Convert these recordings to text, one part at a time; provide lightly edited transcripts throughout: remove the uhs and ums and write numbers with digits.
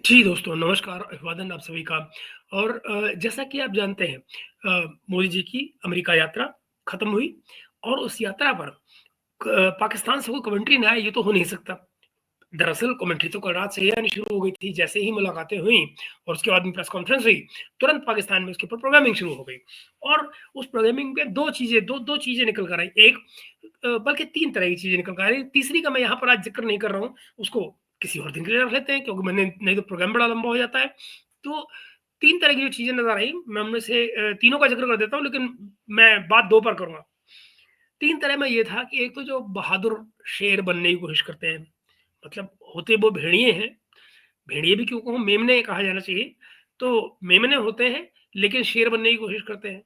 जी, दोस्तों नमस्कार, अभिवादन आप सभी का। और जैसा कि आप जानते हैं मोदी जी की अमेरिका यात्रा खत्म हुई और उस यात्रा पर पाकिस्तान से कोई कमेंट्री ना आए ये तो हो नहीं सकता। दरअसल कमेंट्री तो कल रात से ही आनी शुरू हो गई थी, जैसे ही मुलाकातें हुई और उसके बाद में प्रेस कॉन्फ्रेंस हुई, तुरंत पाकिस्तान में उसके ऊपर प्रोग्रामिंग शुरू हो गई। और उस प्रोग्रामिंग में 2 चीज़ें निकल कर आई। एक बल्कि 3 तरह की चीज़ें निकल कर आई। तीसरी का मैं यहाँ पर आज ज़िक्र नहीं कर रहा हूँ, उसको किसी और दिन के लिए रख लेते हैं क्योंकि मैंने नहीं तो प्रोग्राम बड़ा लंबा हो जाता है। तो 3 तरह की जो चीज़ें नज़र आई, मैं उनमें से तीनों का ज़िक्र कर देता हूँ, लेकिन मैं बात 2 पर करूँगा। 3 तरह में ये था कि एक तो जो बहादुर शेर बनने की कोशिश करते हैं, मतलब होते वो भेड़िए हैं, भेड़िए भी क्यों कहूँ, मेमने कहा जाना चाहिए। तो मेमने होते हैं, लेकिन शेर बनने की कोशिश करते हैं।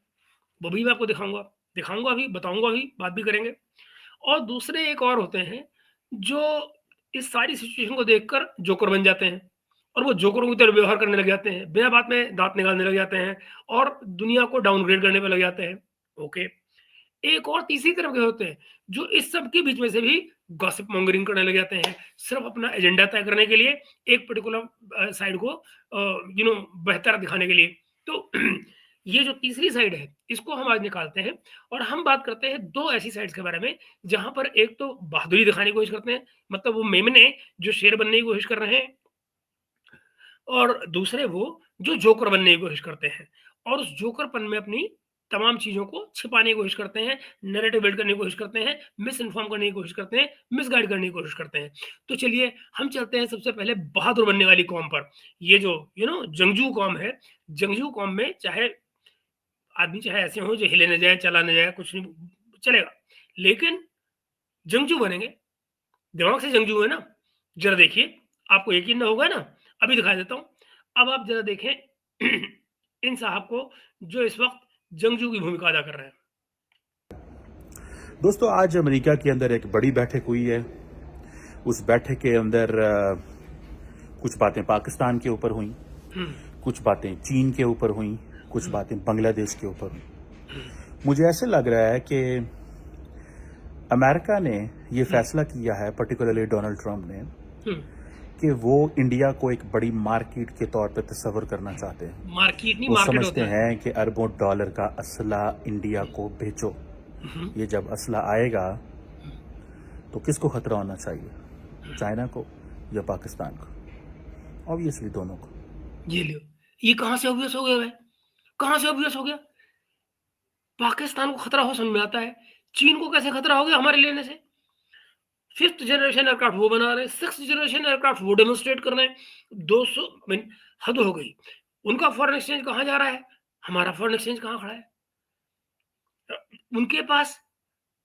वो भी मैं आपको दिखाऊँगा, दिखाऊँगा भी, बताऊँगा भी, बात भी करेंगे। और दूसरे एक और होते हैं, जो इस सारी सिचुएशन को देखकर जोकर बन जाते हैं और वो जोकरों की तरह व्यवहार करने लग जाते हैं, बिना बात में दाँत निकालने लग जाते हैं और दुनिया को डाउनग्रेड करने पे लग जाते हैं। ओके। एक और तीसरी तरफ के होते हैं, जो इस सब के बीच में से भी गॉसिप मॉन्गरिंग करने लग जाते हैं, सिर्फ़ अपना एजेंडा तय करने के लिए, एक पर्टिकुलर साइड को बेहतर दिखाने के लिए। तो ये जो तीसरी साइड है, इसको हम आज निकालते हैं और हम बात करते हैं 2 ऐसी साइड्स के बारे में, जहाँ पर एक तो बहादुरी दिखाने की कोशिश करते हैं, मतलब वो मेमने जो शेर बनने की कोशिश कर रहे हैं, और दूसरे वो जो जोकर बनने की कोशिश करते हैं और उस जोकरपन में अपनी तमाम चीज़ों को छिपाने की कोशिश करते हैं, नैरेटिव बिल्ड करने की कोशिश करते हैं, मिस इन्फॉर्म करने की कोशिश करते हैं, मिसगाइड करने की कोशिश करते हैं। तो चलिए हम चलते हैं सबसे पहले बहादुर बनने वाली कौम पर। ये जो जंगजू कौम है, जंगजू कौम में चाहे आदमी चाहे ऐसे हों जो हिले ना जाए, चला ना जाए, कुछ नहीं चलेगा। लेकिन जंगजू बनेंगे, दिमाग से जंगजू है ना? ज़रा देखिए, आपको यकीन ना होगा ना, अभी दिखा देता हूँ। अब आप ज़रा देखें इन साहब को, जो इस वक़्त जंगजू की भूमिका अदा कर रहे हैं। दोस्तों, आज अमेरिका के अंदर एक बड़ी बैठक हुई है। उस बैठक के अंदर कुछ बातें पाकिस्तान के ऊपर हुई, हुँ, कुछ बातें चीन के ऊपर हुई, कुछ हुँ, बातें बांग्लादेश के ऊपर हुई। हुँ, मुझे ऐसे लग रहा है कि अमेरिका ने ये हुँ, फैसला किया है, पर्टिकुलरली डोनाल्ड ट्रंप ने, हुँ। कि वो इंडिया को एक बड़ी मार्केट के तौर पे तस्वर करना चाहते हैं। मार्केट नहीं, वो मार्केट समझते होता है। हैं कि अरबों डॉलर का असला इंडिया को भेजो। हुँ, ये जब असला आएगा हुँ, तो किसको खतरा होना चाहिए? हुँ। चाइना को या पाकिस्तान को? ऑब्वियसली दोनों को। ये लो, ये कहाँ से ऑब्वियस हो गया भाई? कहाँ से ऑब्वियस हो गया? पाकिस्तान को खतरा हो समझ में आता है, चीन को कैसे खतरा हो गया हमारे लेने से? 5th जनरेशन एयरक्राफ्ट वो बना रहे हैं, 6th जनरेशन एयरक्राफ्ट वो डेमोंस्ट्रेट कर रहे हैं। 200 मीन हद हो गई। उनका फॉरेन एक्सचेंज कहाँ जा रहा है? हमारा फॉरेन एक्सचेंज कहाँ खड़ा है? अ, उनके पास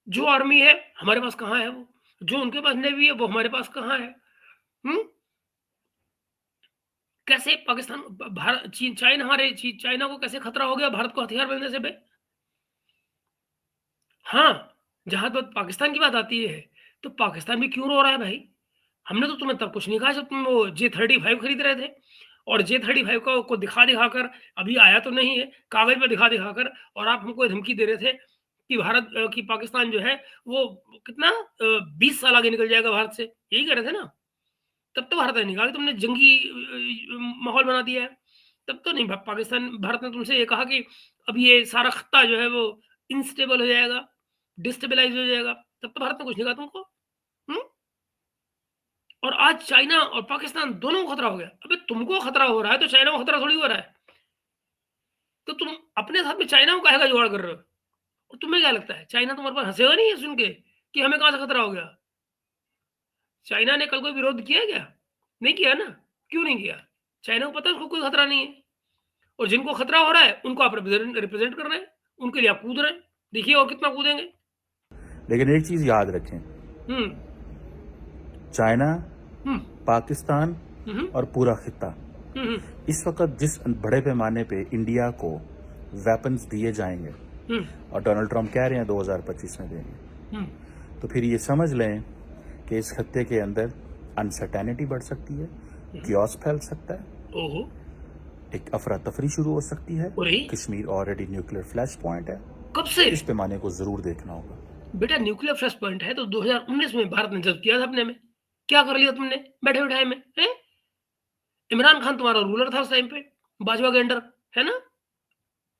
जो आर्मी है, हमारे पास कहाँ है वो? जो उनके पास नेवी है, वो हमारे पास कहाँ है? हुँ? कैसे पाकिस्तान ब भारत चीन चाइना हमारे ची चाइना को कैसे खतरा हो गया भारत को हथियार मिलने से बे? हाँ, जहाँ तक पाकिस्तान की बात आती है, तो पाकिस्तान भी क्यों रो रहा है भाई? हमने तो तुम्हें तब कुछ नहीं कहा जब तुम वो J-35 खरीद रहे थे और J-35 को दिखा-दिखा कर, अभी आया तो नहीं है, कागज़ पे दिखा-दिखा कर, और आप हमको ये धमकी दे रहे थे कि कि पाकिस्तान जो है वो कितना 20 साल आगे निकल जाएगा भारत से, यही कह रहे थे ना? तब तो भारत ने निकाला, तुमने जंगी माहौल बना दिया है। तब तो नहीं भारत ने तुमसे ये कहा कि अब ये सारा खत्ता जो है वो इनस्टेबल हो जाएगा, डिस्टेबलाइज़ हो जाएगा, तब तो भारत ने कुछ नहीं कहा तुमको। हुँ? और आज चाइना और पाकिस्तान दोनों को खतरा हो गया। अबे तुमको खतरा हो रहा है तो चाइना को खतरा थोड़ी हो रहा है। तो तुम अपने साथ में चाइना को काहे का जुगाड़ कर रहे हो? और तुम्हें क्या लगता है चाइना तुम्हारे पर हँसेगा नहीं ये सुन के कि हमें कहाँ से खतरा हो गया? चाइना ने कल कोई विरोध किया क्या? नहीं किया ना। क्यों नहीं किया? चाइना को पता है उसको कोई खतरा नहीं है, और जिनको खतरा हो रहा है उनको आप रिप्रेजेंट कर रहे हैं, उनके लिए आप कूद रहे हैं। देखिए और कितना कूदेंगे। लेकिन एक चीज याद रखें, हुँ, चाइना, हुँ, पाकिस्तान हुँ, हुँ, और पूरा खित्ता हुँ, हुँ, इस वक्त जिस बड़े पैमाने पे इंडिया को वेपन्स दिए जाएंगे, हुँ, और डोनाल्ड ट्रंप कह रहे हैं 2025 में देंगे, हुँ। तो फिर ये समझ लें कि इस खत्ते के अंदर अनसर्टेनिटी बढ़ सकती है, क्योस फैल सकता है, ओहो! एक अफरा तफरी शुरू हो सकती है। अरे! Kashmir already nuclear flash point है। कब से? इस पैमाने को जरूर देखना होगा। बेटा न्यूक्लियर फ्लैश पॉइंट है तो 2019 में भारत ने जब्त किया था अपने में। क्या कर लिया तुमने बैठे-बिठाए में? हैं? इमरान खान तुम्हारा रूलर था उस टाइम पे, बाजवा के अंडर, है ना?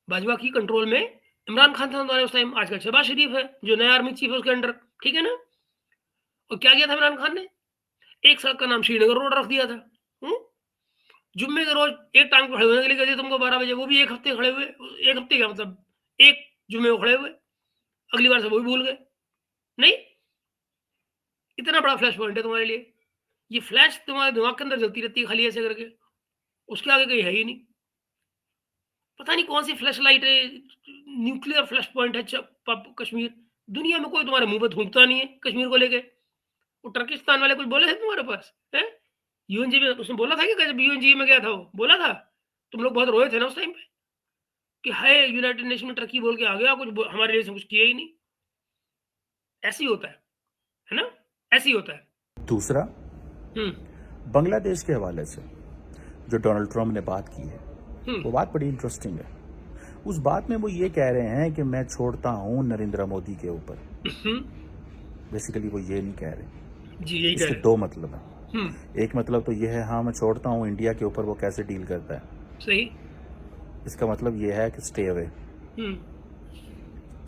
बाजवा की कंट्रोल में इमरान खान था तुम्हारे उस टाइम, आजकल शहबाज शरीफ है, जो नया आर्मी चीफ है उसके अंडर, ठीक है ना? और क्या किया था इमरान खान ने? एक सड़क का नाम श्रीनगर रोड रख दिया था। हुँ? जुम्मे के रोज़ एक टांग पे खड़े होने के लिए कह दिया तुमको 12 बजे, वो भी 1 हफ्ते खड़े हुए। 1 हफ्ते क्या मतलब 1 जुम्मे को खड़े हुए, अगली बार से वो भी भूल गए। नहीं, इतना बड़ा फ्लैश पॉइंट है तुम्हारे लिए। ये फ्लैश तुम्हारे दिमाग के अंदर जलती रहती है खाली ऐसे करके, उसके आगे कहीं है ही नहीं। पता नहीं कौन सी फ्लैश लाइट है, न्यूक्लियर फ्लैश पॉइंट है कश्मीर। दुनिया में कोई तुम्हारे मुँह पे थूकता नहीं है कश्मीर को लेके। वो टर्किस्तान वाले कुछ बोले थे तुम्हारे पास? हैं? यूएनजी में उसने बोला था क्या जब यूएनजी में गया था वो? बोला था? तुम लोग बहुत रोए थे ना उस टाइम पे कि हाय यूनाइटेड नेशन में टर्की बोल के आ गया, हमारे लिए कुछ किया ही नहीं। ऐसे ही होता है ना? ऐसे ही होता है। दूसरा, हुँ, बांग्लादेश के हवाले से जो डोनाल्ड ट्रम्प ने बात की है, हुँ, वो बात बड़ी इंटरेस्टिंग है। उस बात में वो ये कह रहे हैं कि मैं छोड़ता हूं नरेंद्र मोदी के ऊपर। हुँ, बेसिकली वो ये नहीं कह रहे। जी यही कह इसके रहे हैं। दो मतलब हैं। हुँ, एक मतलब तो ये है, हाँ मैं छोड़ता हूँ इंडिया के ऊपर वो कैसे डील करता है। सही। इसका मतलब ये है कि हुँ,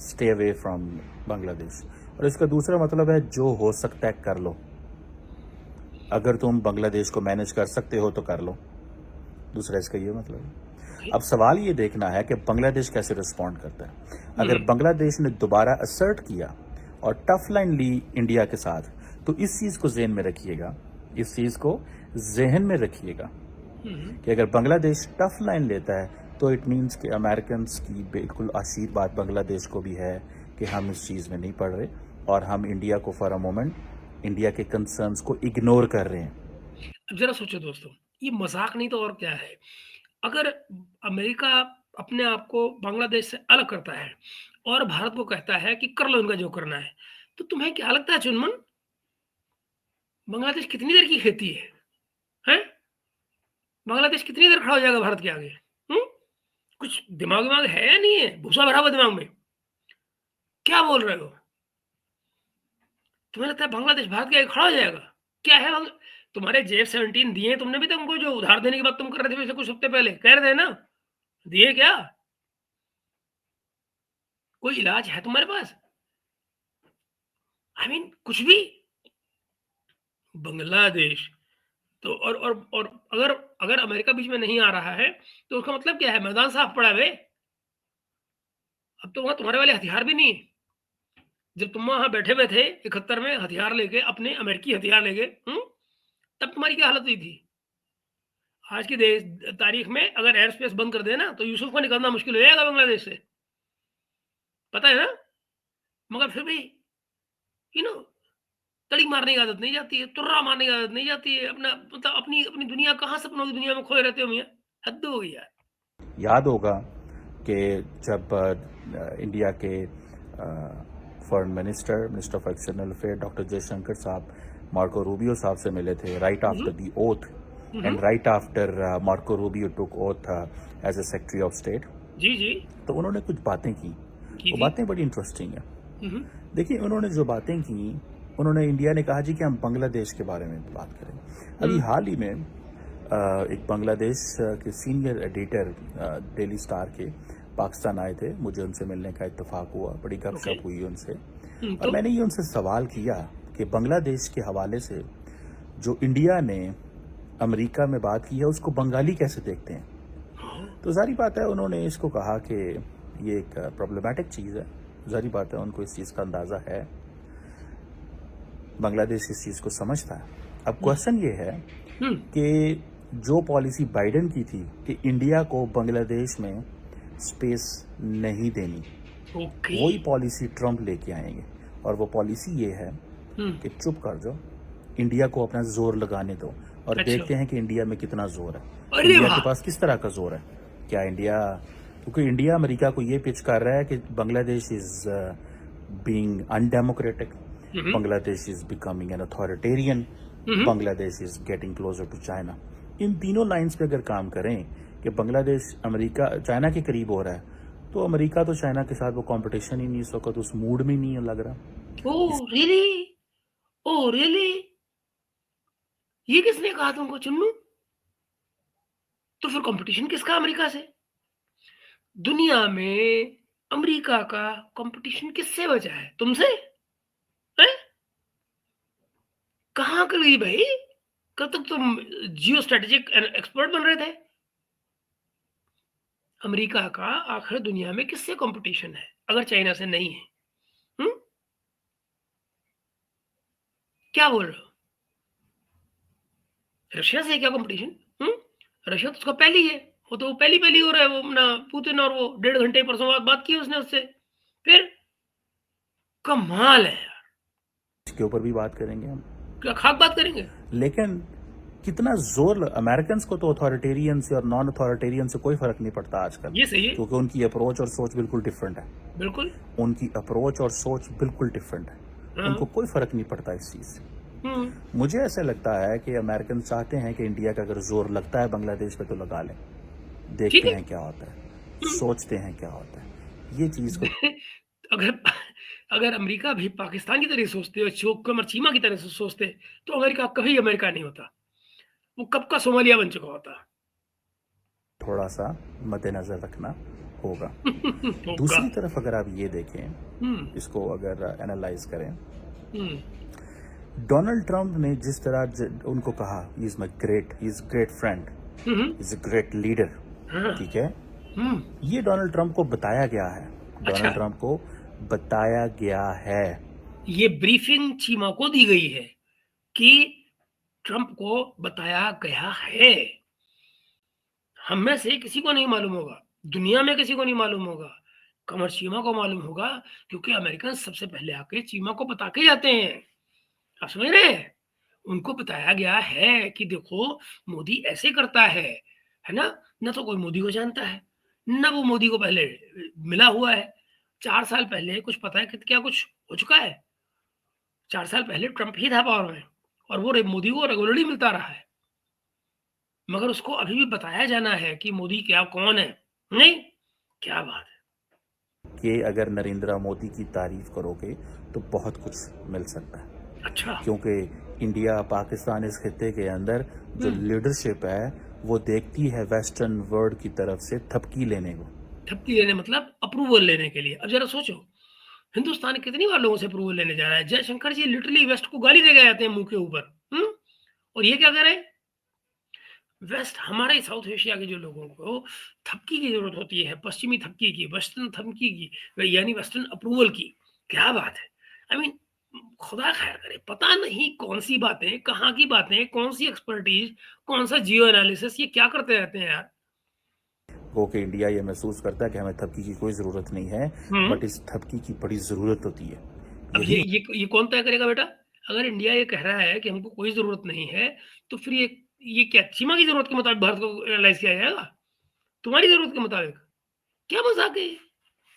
स्टे अवे फ्रॉम बांग्लादेश। और इसका दूसरा मतलब है जो हो सकता है कर लो। अगर तुम बांग्लादेश को मैनेज कर सकते हो तो कर लो। दूसरा इसका ये मतलब है। ओके। अब सवाल ये देखना है कि बांग्लादेश कैसे रिस्पॉन्ड करता है। हुँ, अगर बांग्लादेश ने दोबारा असर्ट किया और टफ लाइन ली इंडिया के साथ, तो इस चीज को जेहन में रखिएगा, इस चीज को जहन में रखिएगा हुँ, कि अगर बांग्लादेश टफ लाइन लेता है तो इट मीन्स कि अमेरिकन की बिल्कुल आशीर्वाद बांग्लादेश को भी है कि हम इस चीज़ में नहीं पड़ रहे और हम इंडिया को फॉर अ मोमेंट इंडिया के कंसर्न्स को इग्नोर कर रहे हैं। अब ज़रा सोचो दोस्तों, ये मज़ाक नहीं तो और क्या है? अगर अमेरिका अपने आप को बांग्लादेश से अलग करता है और भारत को कहता है कि कर लो इनका जो करना है, तो तुम्हें क्या लगता है चुनमुन, बांग्लादेश कितनी देर की खेती है? हैं? बांग्लादेश कितनी देर खड़ा हो जाएगा भारत के आगे? हुँ? कुछ दिमाग-विमाग है या नहीं है? भूसा भरा हुआ दिमाग में? क्या बोल रहे हो? तुम्हें लगता है बांग्लादेश भारत के आगे खड़ा हो जाएगा? क्या है तुम्हारे J-17 दिए तुमने भी तो उनको, जो उधार देने की बात तुम कर रहे थे पिछले कुछ हफ्ते पहले, कह रहे थे ना? दिए क्या? कोई इलाज है तुम्हारे पास? आई मीन कुछ भी? बांग्लादेश तो और अगर अगर अमेरिका बीच में नहीं आ रहा है, तो उसका मतलब क्या है? मैदान साफ पड़ा है बे। अब तो वहाँ तुम्हारे वाले हथियार भी नहीं है। जब तुम वहाँ बैठे हुए थे 71 में हथियार लेके, अपने अमेरिकी हथियार लेके, तब तुम्हारी क्या हालत हुई थी? आज की देश तारीख में अगर एयर स्पेस बंद कर दें ना, तो यूसुफ को निकलना मुश्किल हो जाएगा बांग्लादेश से, पता है ना? मगर फिर भी यू नो तड़ी मारने की आदत नहीं जाती है, तुर्रा मारने की आदत नहीं जाती है। अपना मतलब अपनी अपनी दुनिया, कहाँ सपनों की दुनिया में खोए रहते हो मियाँ, हद हो गई यार। याद होगा कि जब इंडिया के foreign minister of external affair doctor Jaishankar साहब मार्को रूबियो साहब से मिले थे right hmm, after the oath, hmm, and right after Marco Rubio took oath as a secretary of state, जी, जी, तो उन्होंने कुछ बातें की। की वो थी। बातें बड़ी इंटरेस्टिंग है। हुँ, हुँ, देखिए उन्होंने जो बातें की, उन्होंने इंडिया ने कहा जी कि हम बांग्लादेश के बारे में बात करें। अभी हुँ, हाल ही में एक बांग्लादेश के सीनियर एडिटर डेली स्टार के पाकिस्तान आए थे, मुझे उनसे मिलने का इत्तेफाक हुआ, बड़ी ओके। गपशप हुई उनसे। और तो? मैंने ये उनसे सवाल किया कि बांग्लादेश के हवाले से जो इंडिया ने अमेरिका में बात की है उसको बंगाली कैसे देखते हैं। हाँ, तो जारी बात है उन्होंने इसको कहा कि ये एक प्रॉब्लमेटिक चीज़ है। जारी बात है उनको इस चीज़ का अंदाज़ा है, बांग्लादेश इस चीज़ को समझता है। अब हुँ, क्वेश्चन ये है हुँ, कि जो पॉलिसी बाइडेन की थी कि इंडिया को बांग्लादेश में स्पेस नहीं देनी, ओके। वही पॉलिसी ट्रम्प लेके आएंगे। और वो पॉलिसी ये है हुँ, कि चुप कर जाओ, इंडिया को अपना जोर लगाने दो और अच्छा। देखते हैं कि इंडिया में कितना जोर है, अरे इंडिया के वाह! पास किस तरह का जोर है। क्या इंडिया, क्योंकि इंडिया अमेरिका को ये पिच कर रहा है कि Bangladesh is being undemocratic, hmm, hmm, Bangladesh is becoming an authoritarian, hmm, hmm, Bangladesh is getting closer to China. इन तीनों लाइंस पे अगर काम करें कि बांग्लादेश अमेरिका चाइना के करीब हो रहा है, तो अमेरिका तो चाइना के साथ वो कंपटीशन ही नहीं, इस वक्त उस मूड में नहीं है लग रहा। Oh really? Oh really? ये किसने कहा तुमको चुन्नू? तो फिर कंपटीशन किसका अमेरिका से? दुनिया में अमेरिका का कंपटीशन किससे बचा है? तुमसे? हैं? कहाँ के लिए भाई? कब तक तुम जियो स्ट्रैटेजिक एक्सपर्ट बन रहे थे? अमेरिका का आखिर दुनिया में किससे कंपटीशन है अगर चाइना से नहीं है? हुँ? क्या बोल रहे हो? रशिया से है क्या कंपटीशन? हुँ? रशिया तो उसका पहले ही है। वो तो पहली-पहली हो रहा है वो अपना पुतिन और वो 1.5 घंटे परसों बात की उसने उससे। फिर कमाल है यार! इसके ऊपर भी बात करेंगे हम। क्या खाक बात करेंगे? लेकिन कितना जोर अमेरिकन को तो अथॉरिटेरियन से और नॉन अथॉरिटेरियन से कोई फर्क नहीं पड़ता आजकल, ये सही है। क्योंकि उनकी अप्रोच और सोच बिल्कुल डिफरेंट है। बिल्कुल। उनकी अप्रोच और सोच बिल्कुल डिफरेंट है। हाँ। उनको कोई फर्क नहीं पड़ता इस चीज से। हुँ। मुझे ऐसा लगता है कि अमेरिकन चाहते हैं कि इंडिया का अगर जोर लगता है बांग्लादेश पे तो लगा लें, ठीक देखते है। हैं क्या होता है, हुँ। सोचते हैं क्या होता है, ये चीज को। अगर अगर अमेरिका भी पाकिस्तान की तरह सोचते और चोकम और चीमा की तरह से सोचते, तो अमेरिका कभी अमेरिका नहीं होता। वो कब का सोमालिया बन चुका होता। थोड़ा सा मद्देनजर रखना होगा। होगा। दूसरी तरफ अगर आप ये देखें, हुँ। इसको अगर एनालाइज करें, हुँ। डोनाल्ड ट्रंप ने जिस तरह उनको कहा, he is my great, he is great friend, hmm, hmm. Is a great leader, हाँ। ठीक है, हुँ। ये डोनाल्ड ट्रंप को बताया गया है। अच्छा, डोनाल्ड ट्रंप को बताया गया है। ये ब्रीफिंग चीमा को दी गई है कि ट्रंप को बताया गया है। हम में से किसी को नहीं मालूम होगा, दुनिया में किसी को नहीं मालूम होगा, कमर चीमा को मालूम होगा क्योंकि अमेरिकन सबसे पहले आके चीमा को बता के जाते हैं। आप समझ रहे हैं? उनको बताया गया है कि देखो मोदी ऐसे करता है ना? ना तो कोई मोदी को जानता है, ना वो मोदी को पहले मिला हुआ है। 4 साल पहले कुछ पता है कि क्या कुछ हो चुका है? 4 साल पहले ट्रंप ही था पावर में और वो मोदी को रेगुलरली मिलता रहा है। मगर उसको अभी भी बताया जाना है कि मोदी क्या कौन है? नहीं? क्या बात है! कि अगर नरेंद्र मोदी की तारीफ करोगे तो बहुत कुछ मिल सकता है, अच्छा। क्योंकि इंडिया पाकिस्तान इस खित्ते के अंदर जो हुँ। लीडरशिप है वो देखती है वेस्टर्न वर्ल्ड की तरफ से थपकी लेने को। ठपकी लेने मतलब अप्रूवल लेने के लिए। अब ज़रा सोचो, हिंदुस्तान कितनी बार लोगों से अप्रूवल लेने जा रहा है? जयशंकर जी लिटरली वेस्ट को गाली दे के आते हैं मुँह के ऊपर। हुँ? और ये क्या कह रहे हैं? वेस्ट हमारे साउथ एशिया के जो लोगों को थपकी की ज़रूरत होती है, पश्चिमी थपकी की, वेस्टर्न थपकी की, यानी वेस्टर्न अप्रूवल की। क्या बात है! आई मीन खुदा खैर करे, पता नहीं कौन-सी बातें, कहाँ की बातें, कौन-सी एक्सपर्टीज़, कौन-सा जियो एनालिसिस ये क्या करते रहते हैं यार। वो कि इंडिया ये महसूस करता है कि हमें थपकी की कोई ज़रूरत नहीं है, हुँ। बट इस थपकी की बड़ी ज़रूरत होती है। अब यही ये कौन तय करेगा बेटा? अगर इंडिया ये कह रहा है कि हमको कोई ज़रूरत नहीं है, तो फिर ये क्या चीमा की ज़रूरत के मुताबिक भारत को एनालाइज़ किया जाएगा? तुम्हारी ज़रूरत के मुताबिक? क्या मज़ाक है ये?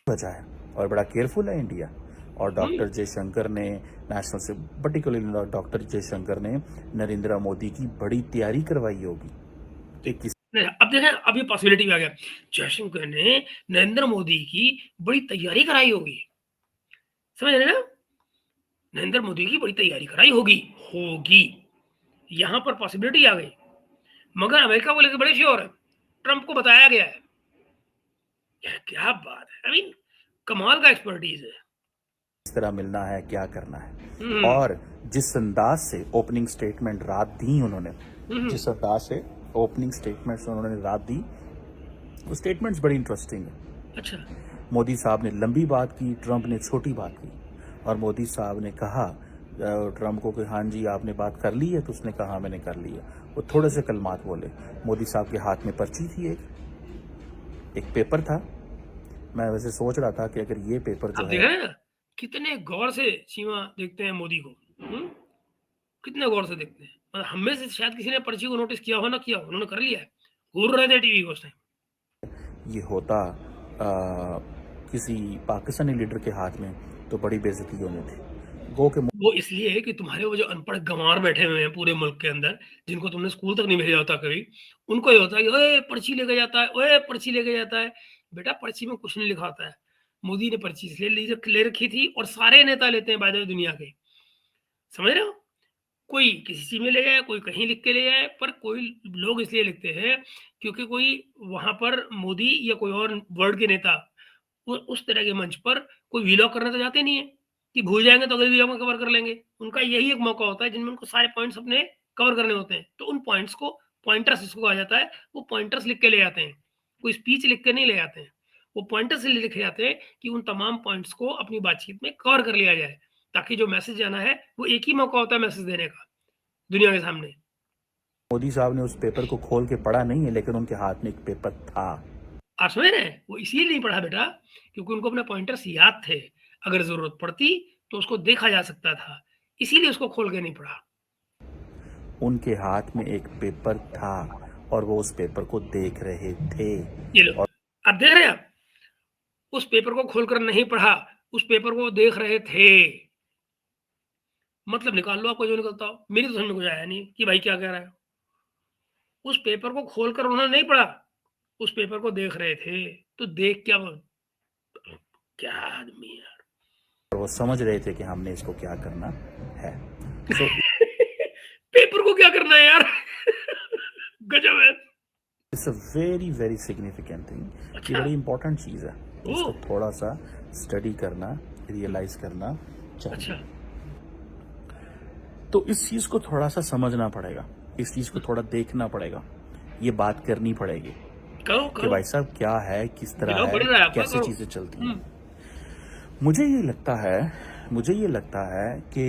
वजह है, और बड़ा केयरफुल है इंडिया। और हुँ। डॉक्टर जयशंकर ने नेशनल से, पर्टिकुलरली डॉक्टर जयशंकर ने नरेंद्र मोदी की बड़ी तैयारी करवाई होगी। एक किस नहीं, अब देखें अब ये पॉसिबिलिटी में आ गया। जयशंकर ने नरेंद्र मोदी की बड़ी तैयारी कराई होगी। समझ रहे हैं ना? नरेंद्र मोदी की बड़ी तैयारी कराई होगी, होगी। यहाँ पर पॉसिबिलिटी आ गई। मगर अमेरिका को लेके बड़े श्योर है। ट्रंप को बताया गया है। यार क्या बात है! आई मीन कमाल का एक्सपर्टीज़ है। तरह मिलना है, क्या करना है। हुँ, और जिस अंदाज से ओपनिंग स्टेटमेंट रात दी उन्होंने, हुँ, हुँ। जिस अंदाज से ओपनिंग स्टेटमेंट्स उन्होंने रात दी, वो स्टेटमेंट्स बड़ी इंटरेस्टिंग है। अच्छा। मोदी साहब ने लंबी बात की, ट्रंप ने छोटी बात की। और मोदी साहब ने कहा ट्रंप को कि हाँ जी आपने बात कर ली है, तो उसने कहा हाँ, मैंने कर ली है। वो थोड़े से कलमात बोले। मोदी साहब के हाथ में पर्ची थी, एक पेपर था। मैं वैसे सोच रहा था कि अगर ये पेपर जो आप देख है, रहे हैं ना, कितने गौर से सीमा देखते हैं मोदी को। हुँ? कितने गौर से देखते हैं। हम में से शायद किसी ने पर्ची को नोटिस किया हो ना किया हो, उन्होंने कर लिया है। घूर रहे थे टीवी को उस टाइम। ये होता किसी पाकिस्तानी लीडर के हाथ में तो बड़ी बेइज्जती होनी थी। गो के वो इसलिए कि तुम्हारे वो जो अनपढ़ गँवार बैठे हुए हैं पूरे मुल्क के अंदर, जिनको तुमने स्कूल तक नहीं भेजा होता कभी, उनको ये होता है कि ओए! पर्ची लेके जाता है, ओए! पर्ची लेके जाता है। बेटा पर्ची में कुछ नहीं लिखा होता है। मोदी ने पर्ची इसलिए ले रखी थी और सारे नेता लेते हैं बाय द वे दुनिया के। समझ रहे हो? कोई किसी चीज़ में ले जाए, कोई कहीं लिख के ले जाए, पर कोई लोग इसलिए लिखते हैं क्योंकि कोई वहाँ पर मोदी या कोई और वर्ल्ड के नेता वो उस तरह के मंच पर कोई व्लॉग करना तो चाहते नहीं है, कि भूल जाएँगे तो अगले व्लॉग में कवर कर लेंगे। उनका यही एक मौका होता है जिनमें उनको सारे पॉइंट्स अपने कवर करने होते हैं। तो उन पॉइंट्स को पॉइंटर्स जिसको कहा जाता है, वो पॉइंटर्स लिख के ले जाते हैं। कोई स्पीच लिख के नहीं ले जाते हैं। वो पॉइंटर्स लिखे जाते हैं कि उन तमाम पॉइंट्स को अपनी बातचीत में कवर कर लिया जाए, ताकि जो मैसेज जाना है, वो एक ही मौका होता है मैसेज देने का, दुनिया के सामने। मोदी साहब ने उस पेपर को खोल के पढ़ा नहीं है, लेकिन उनके हाथ में एक पेपर था। आप समझ रहे हैं? वो इसलिए नहीं पढ़ा बेटा, क्योंकि उनको अपने पॉइंटर्स याद थे। अगर ज़रूरत पड़ती, तो उसको देखा जा सकता था। इसीलिए उसको खोल के नहीं पढ़ा। उनके हाथ में एक पेपर था और वो उस पेपर को देख रहे थे। ये लो, अब देख रहे हैं आप? उस पेपर को खोलकर नहीं पढ़ा, उस पेपर को देख रहे थे। मतलब निकाल लो आपको जो निकलता हो। मेरी तो समझ में कुछ आया नहीं कि भाई क्या कह रहा है। उस पेपर को खोलकर उन्होंने नहीं पढ़ा, उस पेपर को देख रहे थे। तो देख क्या वो क्या आदमी है यार। और वो समझ रहे थे कि हमने इसको क्या करना है। सो पेपर को क्या करना है यार? गजब है। It's a very very significant thing. ये अच्छा। बड़ी इंपॉर्टेंट चीज़ है, इसको ओह! थोड़ा सा स्टडी करना, रियलाइज करना चाहिए। अच्छा। तो इस चीज़ को थोड़ा सा समझना पड़ेगा, इस चीज़ को थोड़ा देखना पड़ेगा, ये बात करनी पड़ेगी करो, कि करो। भाई साहब क्या है, किस तरह दिमाग बढ़ है, रहा है आपका, कैसे करो। चीज़ें चलती हुँ। हैं। मुझे ये लगता है कि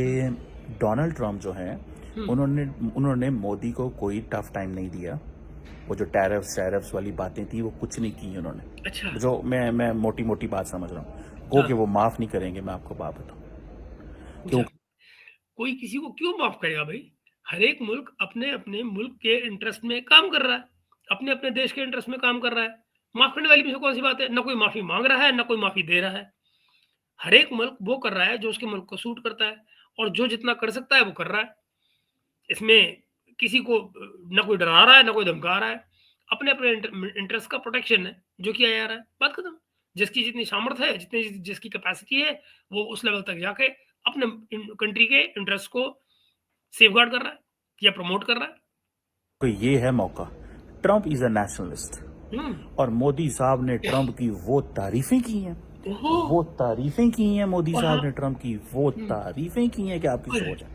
डोनाल्ड ट्रंप जो हैं, हुँ। उन्होंने उन्होंने मोदी को कोई टफ टाइम नहीं दिया। वो जो टैरिफ्स वाली बातें थी, वो कुछ नहीं की उन्होंने। अच्छा। जो मैं मोटी-मोटी बात समझ रहा हूँ। वो हाँ। कि वो माफ़ नहीं करेंगे, मैं आपको बात बताऊँ। अच्छा। क्यों? कोई किसी को क्यों माफ़ करेगा भई? हर एक मुल्क अपने-अपने मुल्क के इंटरेस्ट में काम कर रहा है। अपने-अपने देश के इंटरेस्ट में काम कर रहा है। माफ़ करने वाली में से कौन-सी बात है? ना कोई माफ़ी माँग रहा है, ना कोई माफ़ी दे रहा है। हर एक मुल्क वो कर रहा है जो उसके मुल्क को सूट करता है, और जो जितना कर सकता है वो कर रहा है। इसमें किसी को ना कोई डरा रहा है, ना कोई धमका रहा है। अपने-अपने इंटरेस्ट का प्रोटेक्शन है, जो किया जा रहा है। बात खत्म। जिसकी जितनी सामर्थ्य है, जितनी जिसकी कैपेसिटी है, वो उस लेवल तक जाके अपने कंट्री के इंटरेस्ट को सेफगार्ड कर रहा है या प्रमोट कर रहा है। तो ये है मौका। ट्रंप इज़ अ नेशनलिस्ट हुँ। और मोदी साहब ने ट्रंप की वो तारीफ़ें की हैं, ओहो! वो तारीफ़ें की हैं मोदी और हाँ। साहब ने ट्रंप की, वो हुँ। तारीफ़ें की हैं कि आपकी ओए! सोच है।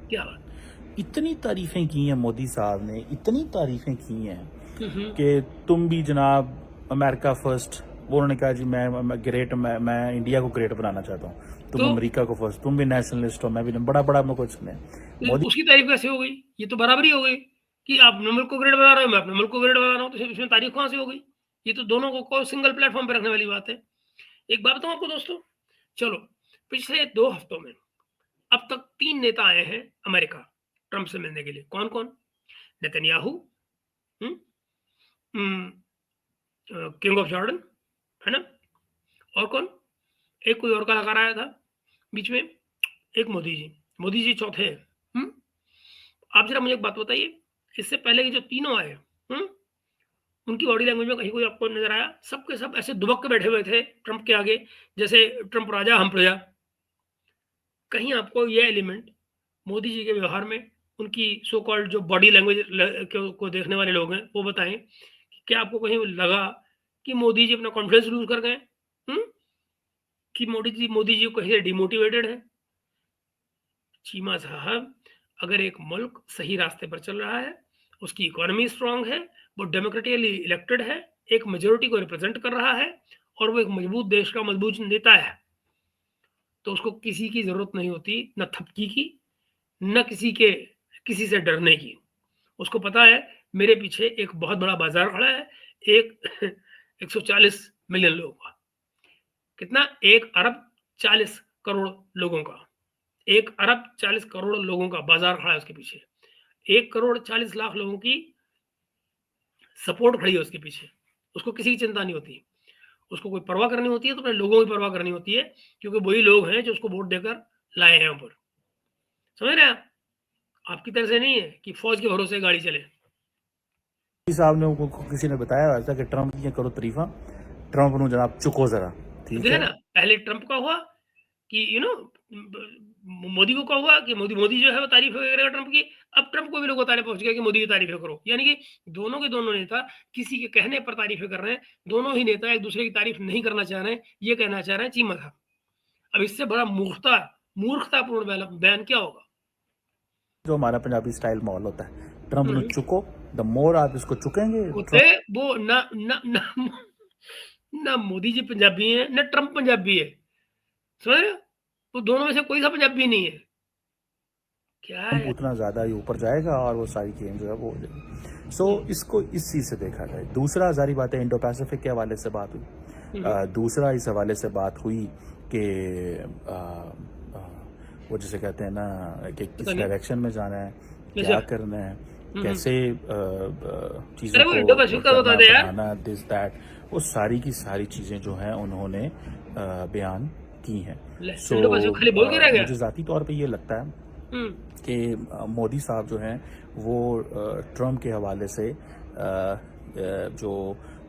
क्या बात! इतनी तारीफ़ें की हैं मोदी साहब ने, इतनी तारीफ़ें की हैं हुँ, हुँ। कि तुम भी जनाब अमेरिका फर्स्ट। वो उन्होंने कहा जी मैं इंडिया को ग्रेट बनाना चाहता हूँ, तुम तो अमेरिका को फर्स्ट, तुम भी नेशनलिस्ट हो, मैं भी बड़ा बड़ा मैं कुछ नहीं। मोदी उसकी तारीफ़ कैसे हो गई? ये तो बराबरी हो गई कि आप अपने मुल्क को ग्रेट बना रहे हो, मैं अपने मुल्क को ग्रेट बना रहा हूँ, तो इसमें तारीफ़ कहाँ से हो गई? ये तो दोनों को सिंगल प्लेटफ़ॉर्म पे रखने वाली बात है। एक बात बताऊँ आपको दोस्तों, चलो पिछले 2 हफ्तों में अब तक 3 नेता आए हैं अमेरिका, ट्रंप से मिलने के लिए। कौन-कौन? Netanyahu, hmm, um, king of Jordan, है ना? और कौन? एक कोई और कलाकार आया था बीच में, एक मोदी जी। मोदी जी चौथे हैं, हुँ? आप ज़रा मुझे एक बात बताइए, इससे पहले ये जो तीनों आए, हुँ? उनकी बॉडी लैंग्वेज में कहीं कोई आपको नज़र आया? सब के सब ऐसे दुबक के बैठे हुए थे ट्रंप के आगे, जैसे ट्रंप राजा हम प्रजा। कहीं आपको ये एलिमेंट मोदी जी के व्यवहार में, उनकी सो कॉल्ड जो बॉडी लैंग्वेज को देखने वाले लोग हैं, वो बताएँ कि क्या आपको कहीं लगा कि मोदी जी अपना कॉन्फिडेंस लूज़ कर गए? हुँ? कि मोदी जी कहीं से डिमोटिवेटेड हैं? चीमा साहब, अगर एक मुल्क सही रास्ते पर चल रहा है, उसकी इकोनॉमी स्ट्रॉन्ग है, वो डेमोक्रेटिकली इलेक्टेड है, एक मेजॉरिटी को रिप्रेजेंट कर रहा है, और वो एक मजबूत देश का मजबूत नेता है, तो उसको किसी की ज़रूरत नहीं होती, ना थपकी की, ना किसी से डरने की। उसको पता है मेरे पीछे एक बहुत बड़ा बाज़ार खड़ा है, एक 140 मिलियन लोगों का। कितना? 1 अरब 40 करोड़ लोगों का। 1 अरब 40 करोड़ लोगों का बाज़ार खड़ा है उसके पीछे। 1 करोड़ 40 लाख लोगों की सपोर्ट खड़ी है उसके पीछे। उसको किसी की चिंता नहीं होती। उसको कोई परवाह करनी होती है तो अपने लोगों की परवाह करनी होती है, क्योंकि वही लोग हैं जो उसको वोट देकर लाए हैं ऊपर। समझ रहे हैं आप? आपकी तरह से नहीं है कि फ़ौज के भरोसे गाड़ी चले। साहब ने उनको किसी ने बताया ऐसा कि ट्रंप की करो तारीफा, ट्रंप नु जनाब चुको जरा, ठीक देखा है। ना? पहले ट्रंप का हुआ, कि मोदी को कहा हुआ कि मोदी जो है वो तारीफ करेगा ट्रंप की। अब ट्रंप को भी लोगों तारीफ पहुंच गया कि मोदी की तारीफें करो, यानी कि दोनों के दोनों नेता किसी के कहने पर तारीफें कर रहे हैं। दोनों ही नेता एक दूसरे की तारीफ नहीं करना चाह रहे हैं, ये कहना चाह रहे हैं चीमा साहब। अब इससे बड़ा मूर्खतापूर्ण बयान क्या होगा? जो हमारा पंजाबी स्टाइल माहौल होता है, ट्रंप नु हम्म, चुको, द मोर आप इसको चुकेंगे होते वो ना मोदी जी पंजाबी हैं ना ट्रंप पंजाबी है, समझ रहे हो? तो दोनों में से कोई सा पंजाबी नहीं है। क्या ट्रंप है? उतना ज़्यादा ही ऊपर जाएगा और वो सारी गेम जो है वो हो जाएगी। सो इसको इस चीज़ से देखा जाए। दूसरा सारी बातें इंडो पैसिफिक के हवाले से बात हुई। हम्म, दूसरा इस हवाले से बात हुई कि वो जिसे कहते हैं ना कि किस पता नहीं। डायरेक्शन में जाना है, अच्छा। क्या करना है, हम्म। कैसे चीज़ों अरे वो इंडो को पैसिफिक का बता करना दे यार। बढ़ाना, दिस दैट, वो सारी की सारी चीज़ें जो हैं उन्होंने बयान की हैं। ले, सो इंडो पैसिफिक खाली बोल के रह गया। मुझे ज़ाती तौर पे ये लगता है हम्म। कि मोदी साहब जो हैं वो ट्रम्प के हवाले से जो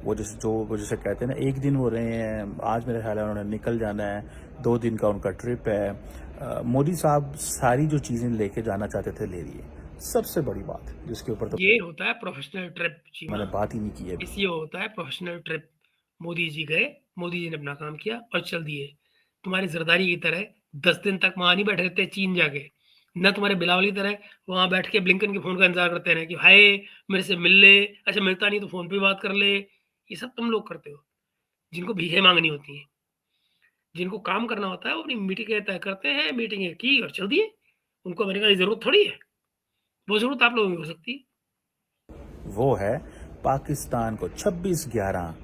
वो जैसे कहते हैं ना, एक दिन वो रहे हैं, आज मेरे ख्याल है उन्होंने निकल जाना है, 2 दिन का उनका ट्रिप है। मोदी साहब सारी जो चीज़ें लेके जाना चाहते थे ले लिए। सबसे बड़ी बात जिसके ऊपर तो ये होता है प्रोफेशनल ट्रिप चीमा। मैंने बात ही नहीं की है अभी। ये होता है प्रोफेशनल ट्रिप। मोदी जी गए, मोदी जी ने अपना काम किया और चल दिए। तुम्हारे जरदारी की तरह 10 दिन तक वहां नहीं बैठे रहते चीन जाके, न तुम्हारे बिलावल की तरह वहां बैठ के ब्लिंकन के फोन का इंतजार करते रहे कि हाय मेरे से मिल ले, अच्छा मिलता नहीं तो फोन पे बात कर ले। ये सब तुम लोग करते हो, जिनको भीखे मांगनी होती है। जिनको काम करना होता है वो अपनी मीटिंगें तय करते हैं, मीटिंगें की और चल दिए। उनको अमेरिका की जरूरत थोड़ी है, वो जरूरत आप लोगों की हो सकती है। वो है पाकिस्तान को 26-11।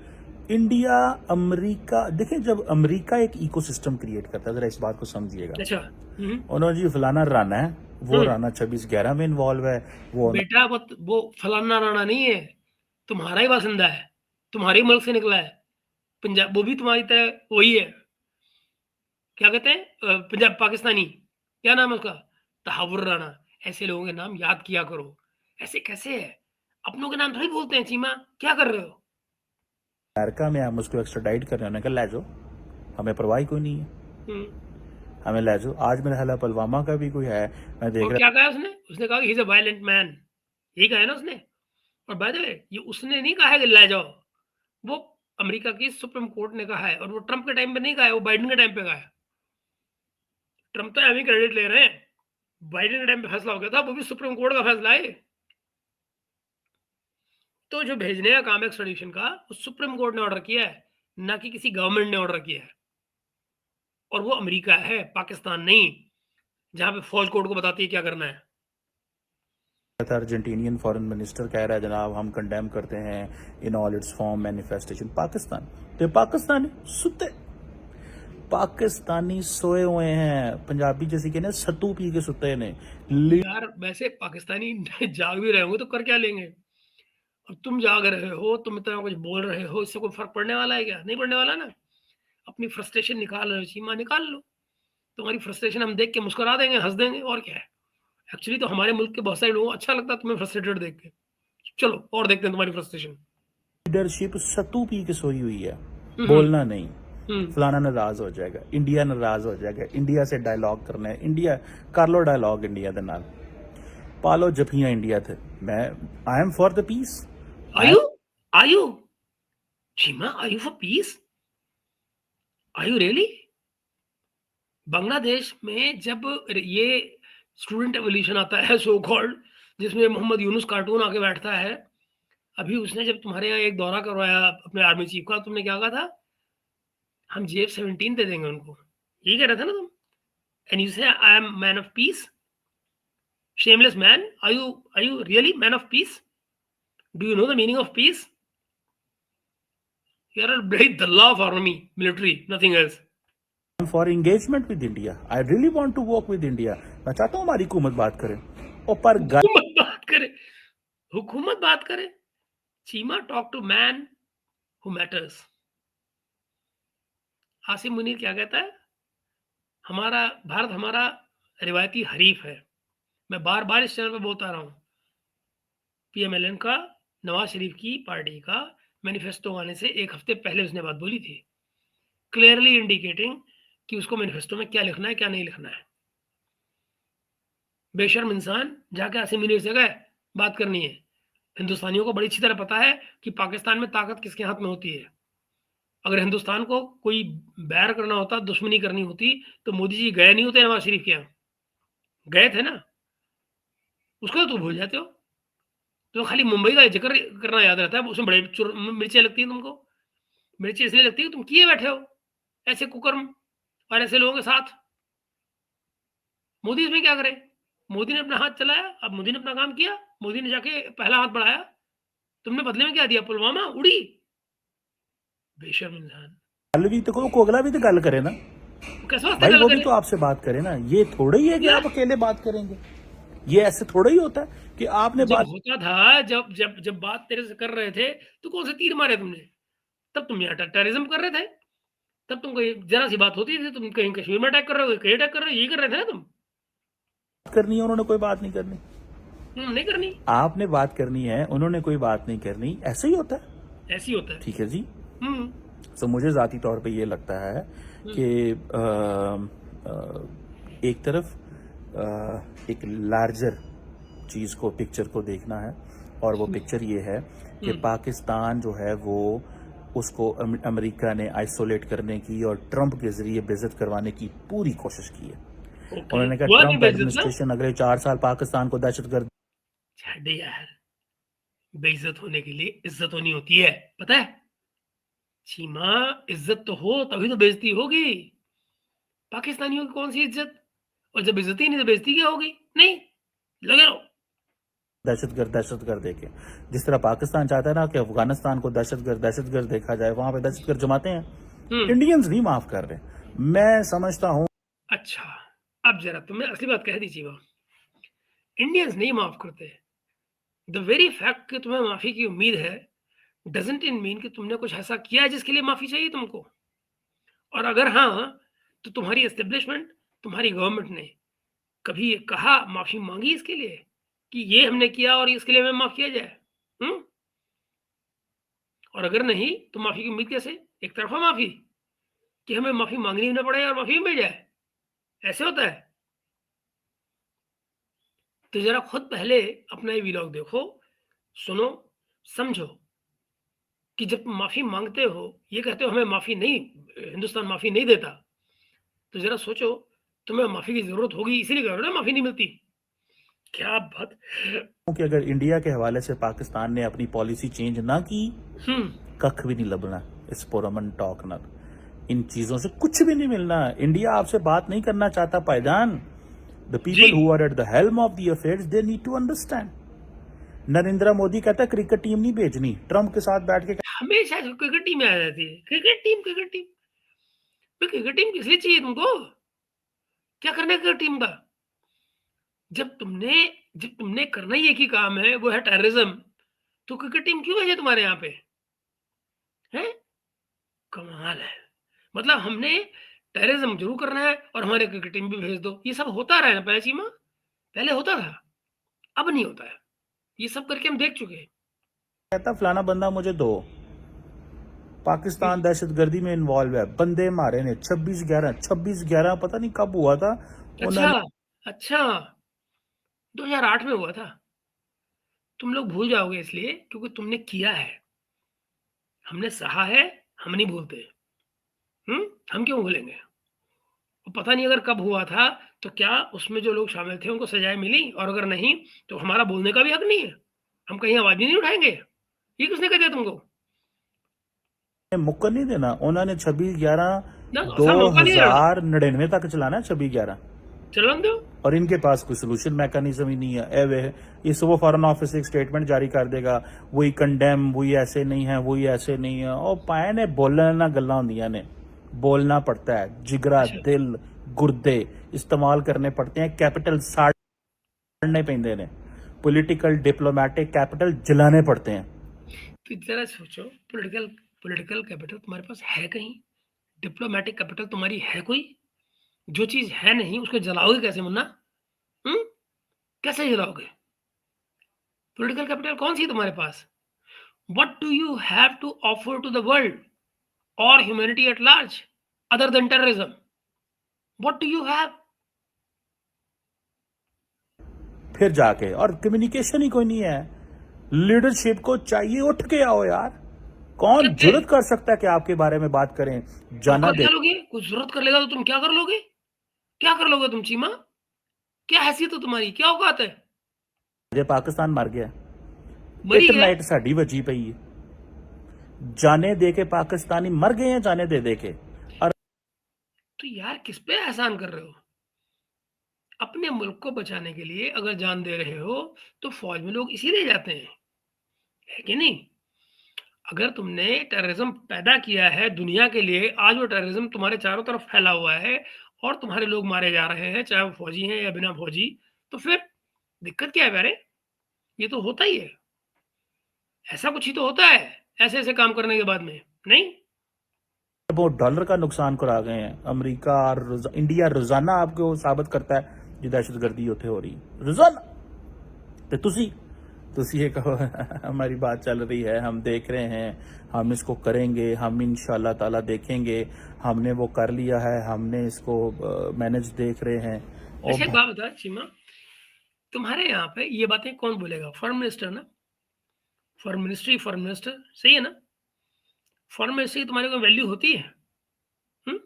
इंडिया अमेरिका, देखिए जब अमेरिका एक इकोसिस्टम क्रिएट करता है, जरा इस बात को समझिएगा। अच्छा। उन्होंने जी फलाना राना है, वो हम्म। राना 26-11 में इन्वॉल्व है, वो बेटा वो फलाना राणा नहीं है, तुम्हारा ही बासिंदा है, तुम्हारे ही मुल्क से निकला है। पंजाब वो भी तुम्हारी तरह वही है, क्या कहते हैं पंजाब पाकिस्तानी, क्या नाम है उसका? तहावुर राणा। ऐसे लोगों के नाम याद किया करो। ऐसे कैसे है? अपनों के नाम थोड़ी बोलते हैं चीमा, क्या कर रहे हो? अमेरिका में हम उसको एक्स्ट्राडाइट कर रहे हैं, उन्होंने कहा ले जाओ, हमें परवाह ही कोई नहीं है, हम्म। हमें ले जाओ। आज मेरा ख्याल है पुलवामा का भी कोई है, मैं देख और रहा क्या कहा उसने? उसने कहा he is a violent man, यही कहा है ना उसने। और बाय द वे ये उसने नहीं कहा है कि ले जाओ, वो अमेरिका की सुप्रीम कोर्ट ने कहा है, और वो ट्रंप के टाइम पे नहीं कहा है, वो बाइडेन के टाइम पे कहा है। ट्रंप तो अभी क्रेडिट ले रहे हैं, बाइडेन के टाइम पे फैसला हो गया था, वो भी सुप्रीम कोर्ट का फैसला है। तो जो भेजने का काम है एक्स्ट्राडिशन का, वो सुप्रीम कोर्ट ने ऑर्डर किया है, ना कि किसी गवर्नमेंट ने ऑर्डर किया है। और वो अमेरिका है, पाकिस्तान नहीं, जहां पे फौज कोर्ट को बताती है क्या करना है। था अर्जेंटीनियन फॉरेन मिनिस्टर कह रहा है जनाब हम कंडेम करते हैं in all it's form manifestation Pakistan. तो पाकिस्तानी सुते, पाकिस्तानी सोए हुए हैं, पंजाबी जैसे कि ना सत्तू पी के सुते ने। यार वैसे पाकिस्तानी जाग भी रहे होंगे तो कर क्या लेंगे? और तुम जाग रहे हो, तुम इतना कुछ बोल रहे हो, इससे कोई फर्क पड़ने वाला है क्या? नहीं पड़ने वाला ना। अपनी फ्रस्ट्रेशन निकाल रहे हो चीमा, निकाल लो। तुम्हारी फ्रस्ट्रेशन हम देख के मुस्कुरा देंगे, हंस देंगे, और क्या है। एक्चुअली तो हमारे मुल्क के बहुत सारे लोगों को अच्छा लगता है तुम्हें फ्रस्ट्रेटेड देख के। चलो और देखते हैं तुम्हारी फ्रस्ट्रेशन। लीडरशिप सत्तू पी के सोई हुई है, हम्म। बोलना नहीं, हम्म। फलाना नाराज हो जाएगा, इंडिया नाराज हो जाएगा, इंडिया से डायलॉग करना है, इंडिया कर लो डायलॉग इंडिया के नाल, पालो जफियां इंडिया थे। मैं I am for the peace. Are you? Are you? Chima, are you for peace? Are you really? Bangladesh में जब ये स्टूडेंट एवोल्यूशन आता है सो कॉल्ड, जिसमें मोहम्मद यूनुस कार्टून आके बैठता है, अभी उसने जब तुम्हारे यहाँ एक दौरा करवाया अपने आर्मी चीफ का, तुमने क्या कहा था? हम JF-17 दे देंगे उनको, यही कह रहे थे ना तुम? And you say I am man of peace, shameless man. Are you really man of peace? Do you know the meaning of peace? You are a bloody दल्ला of army military, nothing else. For engagement with India, I really want to work with India. मैं चाहता हूँ हमारी हुकूमत बात करे और पर हुकूमत बात करे, हुकूमत बात करे। Cheema, talk to man who matters. Asim Munir क्या कहता है? हमारा भारत हमारा रिवायती हरीफ है। मैं बार बार इस चैनल पर बोलता रहा हूं। PMLN का, नवाज शरीफ की पार्टी का मैनिफेस्टो आने से एक हफ्ते पहले उसने बात बोली थी, क्लियरली इंडिकेटिंग कि उसको मैनिफेस्टो में क्या लिखना है, क्या नहीं लिखना है। बेशर्म इंसान जाके असीमिलेट से गए, बात करनी है। हिंदुस्तानियों को बड़ी अच्छी तरह पता है कि पाकिस्तान में ताकत किसके हाथ में होती है। अगर हिंदुस्तान को कोई बैर करना होता, दुश्मनी करनी होती, तो मोदी जी गए नहीं होते नवाज शरीफ के यहाँ। गए थे ना, उसको तो भूल जाते हो। तो खाली मुंबई का जिक्र करना याद रहता है, उसमें बड़े मिर्चें लगती हैं तुमको। मिर्चें इसलिए लगती है तुम किए बैठे हो ऐसे कुकर्म और ऐसे लोगों के साथ। मोदी इसमें क्या करे? मोदी ने अपना हाथ चलाया, अब मोदी ने अपना काम किया, मोदी ने जाके पहला हाथ बढ़ाया। तुमने बदले में क्या दिया? पुलवामा उड़ी। बेशर्म इंसान। अलवी तो को अगला भी तो गल करे ना कैसे वास्ते भाई, गल वो भी करे तो आपसे बात करे ना। ये थोड़ा ही है कि यार? आप अकेले बात करेंगे। ये ऐसे थोड़ा ही होता है कि आपने जब बात होता था, जब जब जब बात तेरे से कर रहे थे, तो कौन से तीर मारे तुमने? तब तुम यहाँ टेररिज्म कर रहे थे। तब तुम कोई जरा सी बात होती थी, तुम कहीं कश्मीर में अटैक कर रहे हो, कहीं अटैक कर रहे हो, यही कर रहे थे ना तुम। करनी है, उन्होंने कोई बात नहीं करनी। नहीं करनी। आपने बात करनी है, उन्होंने कोई बात नहीं करनी। ऐसे ही होता है। ऐसे ही होता है। ठीक है जी। हम्म तो मुझे ज़ाती तौर पे ये लगता है हम्म, कि एक तरफ एक लार्जर चीज़ को, पिक्चर को देखना है, और वो पिक्चर ये है कि पाकिस्तान जो है वो उसको अमेरिका ने आइसोलेट करने की और ट्रंप के जरिए बेइज्जत करवाने की पूरी कोशिश की है। ओके। उन्होंने कहा हुआ नहीं ट्रंप बेइज्जत ना? एडमिनिस्ट्रेशन अगले 4 साल पाकिस्तान को दहशतगर्द। छे यार, बेइज्जत होने के लिए इज्जत होनी होती है, पता है? चीमा, इज्जत तो हो तभी तो बेइज्जती होगी। पाकिस्तानियों की कौन सी इज्जत? और जब इज्जत ही नहीं तो बेइज्जती क्या होगी? नहीं, लगे रहो। दहशतगर्द दहशतगर्द देखे, जिस तरह पाकिस्तान चाहता है ना कि अफगानिस्तान को दहशतगर्द दहशतगर्द देखा जाए, वहां पे दहशतगर्द जमाते हैं। हम्म इंडियंस नहीं माफ कर रहे। मैं समझता हूं अच्छा, अब जरा तुमने असली बात कह दी चीमा। इंडियंस नहीं माफ करते। द वेरी फैक्ट कि तुम्हें माफी की उम्मीद है डजंट इन मीन कि तुमने कुछ ऐसा किया है जिसके लिए माफी चाहिए तुमको। और अगर हाँ, तो तुम्हारी एस्टेब्लिशमेंट, तुम्हारी गवर्नमेंट ने कभी ये कहा, माफी मांगी इसके लिए कि ये हमने किया और इसके लिए हमें माफ किया जाए? हम्म और अगर नहीं, तो माफी की उम्मीद कैसे? एक तरफा माफी कि हमें माफी मांगनी भी ना पड़े और माफी भी मिल जाए, ऐसे होता है? तो जरा खुद पहले अपना ये व्लॉग देखो, सुनो, समझो कि जब तुम माफी मांगते हो, ये कहते हो हमें माफी नहीं, हिंदुस्तान माफी नहीं देता, तो जरा सोचो तुम्हें माफी की जरूरत होगी, इसीलिए कह रहे हो ना माफी नहीं मिलती। क्या बात। कि अगर इंडिया के हवाले से पाकिस्तान ने अपनी पॉलिसी चेंज ना की, हम्म कख भी नहीं लबना इस पुरमन टॉक न। इन चीजों से कुछ भी नहीं मिलना। इंडिया आपसे बात नहीं करना चाहता भाईजान। द जी। People who are at the helm of the affairs they need to understand. Narendra Modi कहता है क्रिकेट टीम नहीं भेजनी, ट्रंप के साथ बैठ के हमेशा क्रिकेट टीम में आ जाती है, क्रिकेट टीम, क्रिकेट टीम। तो क्रिकेट टीम किस लिए चाहिए तुमको? क्या करना है क्रिकेट टीम का? जब तुमने जब तुमने करना ही एक ही काम है, वो है टेररिज्म, तो क्रिकेट टीम क्यों भेजे तुम्हारे यहाँ पे? हैं? कमाल है। मतलब हमने टेररिज्म जरूर करना है और हमारे क्रिकेट टीम भी भेज दो, ये सब होता रहा है ना पहले चीमा? पहले होता था, अब नहीं होता है। ये सब करके हम देख चुके हैं। कहता फलाना बंदा मुझे दो। पाकिस्तान दहशतगर्दी में इन्वॉल्व है, बंदे मारे ने 26/11 पता नहीं कब हुआ था। अच्छा, उन्होंने अच्छा, 2008 में हुआ था। तुम लोग भूल जाओगे इसलिए क्योंकि तुमने किया है, हमने सहा है, हम नहीं भूलते। हम क्यों भूलेंगे? वो पता नहीं अगर कब हुआ था, तो क्या उसमें जो लोग शामिल थे उनको सजाएं मिली? और अगर नहीं, तो हमारा बोलने का भी हक नहीं है? हम कहीं आवाज ही नहीं उठाएंगे? ये किसने कह दिया तुमको? मुक्कर नहीं देना। उन्होंने 26/11 ना, दो ऐसा मौका नहीं देना। हजार नड़िनवे तक चलाना है 26/11। चलन दो। और इनके पास कोई सोल्यूशन मैकेनिज्म ही नहीं है। ये सुबह फॉरेन ऑफिस एक स्टेटमेंट जारी कर देगा, वही कंडेम, वही ऐसे नहीं है, वही ऐसे नहीं है। और पाए ने बोलने ना गल्लां होंदियां ने, बोलना पड़ता है। जिगरा, अच्छा, दिल, गुर्दे इस्तेमाल करने पड़ते हैं। कैपिटल साड़ने पैंदे ने। पॉलिटिकल डिप्लोमेटिक कैपिटल जलाने पड़ते हैं। तो जरा सोचो, पॉलिटिकल पॉलिटिकल कैपिटल तुम्हारे पास है कहीं? डिप्लोमेटिक कैपिटल तुम्हारी है कोई? जो चीज है नहीं उसको जलाओगे कैसे मुन्ना? हम्म कैसे जलाओगे? पॉलिटिकल कैपिटल कौन सी है तुम्हारे पास? What do you have to offer to the world और humanity at large other than terrorism? What do you have? फिर जाके, और कम्युनिकेशन ही कोई नहीं है। लीडरशिप को चाहिए उठ के आओ यार। कौन कैसे? जुर्रत कर सकता है कि आपके बारे में बात करें? तो जाना कर दे क्या लोगे? कुछ जरूरत कर लेगा तो तुम क्या कर लोगे? क्या कर लोगे तुम चीमा? क्या हैसियत है तुम्हारी? क्या औकात है? दे, पाकिस्तान मर गया। मरी इट है? नाइट साड़ी बजी पई है। जाने दे के पाकिस्तानी मर गए हैं, जाने दे दे के। और तो यार किस पे एहसान कर रहे हो? अपने मुल्क को बचाने के लिए अगर जान दे रहे हो तो फौज में लोग इसीलिए जाते हैं, है कि नहीं? अगर तुमने टेररिज्म पैदा किया है दुनिया के लिए, आज वो टेररिज्म तुम्हारे चारों तरफ फैला हुआ है और तुम्हारे लोग मारे जा रहे हैं, चाहे वो फौजी हैं या बिना फौजी, तो फिर दिक्कत क्या है प्यारे? ये तो होता ही है। ऐसा कुछ ही तो होता है ऐसे-ऐसे काम करने के बाद में, नहीं? वो डॉलर का नुकसान करा गए हैं। अमेरिका और इंडिया रोजाना आपको साबित करता है जो दहशतगर्दी उत्थे हो रही रोजाना। तो तुसी ये कहो हमारी बात चल रही है, हम देख रहे हैं, हम इसको करेंगे, हम इंशाल्लाह ताला देखेंगे, हमने वो कर लिया है, हमने इसको मैनेज देख रहे हैं। अच्छा एक और बात बता चीमा, तुम्हारे यहाँ पे ये बातें कौन बोलेगा? फॉरेन मिनिस्टर ना? फॉरेन मिनिस्टर सही है ना? फॉरेन मिनिस्टर की तुम्हारे को वैल्यू होती है? हुँ?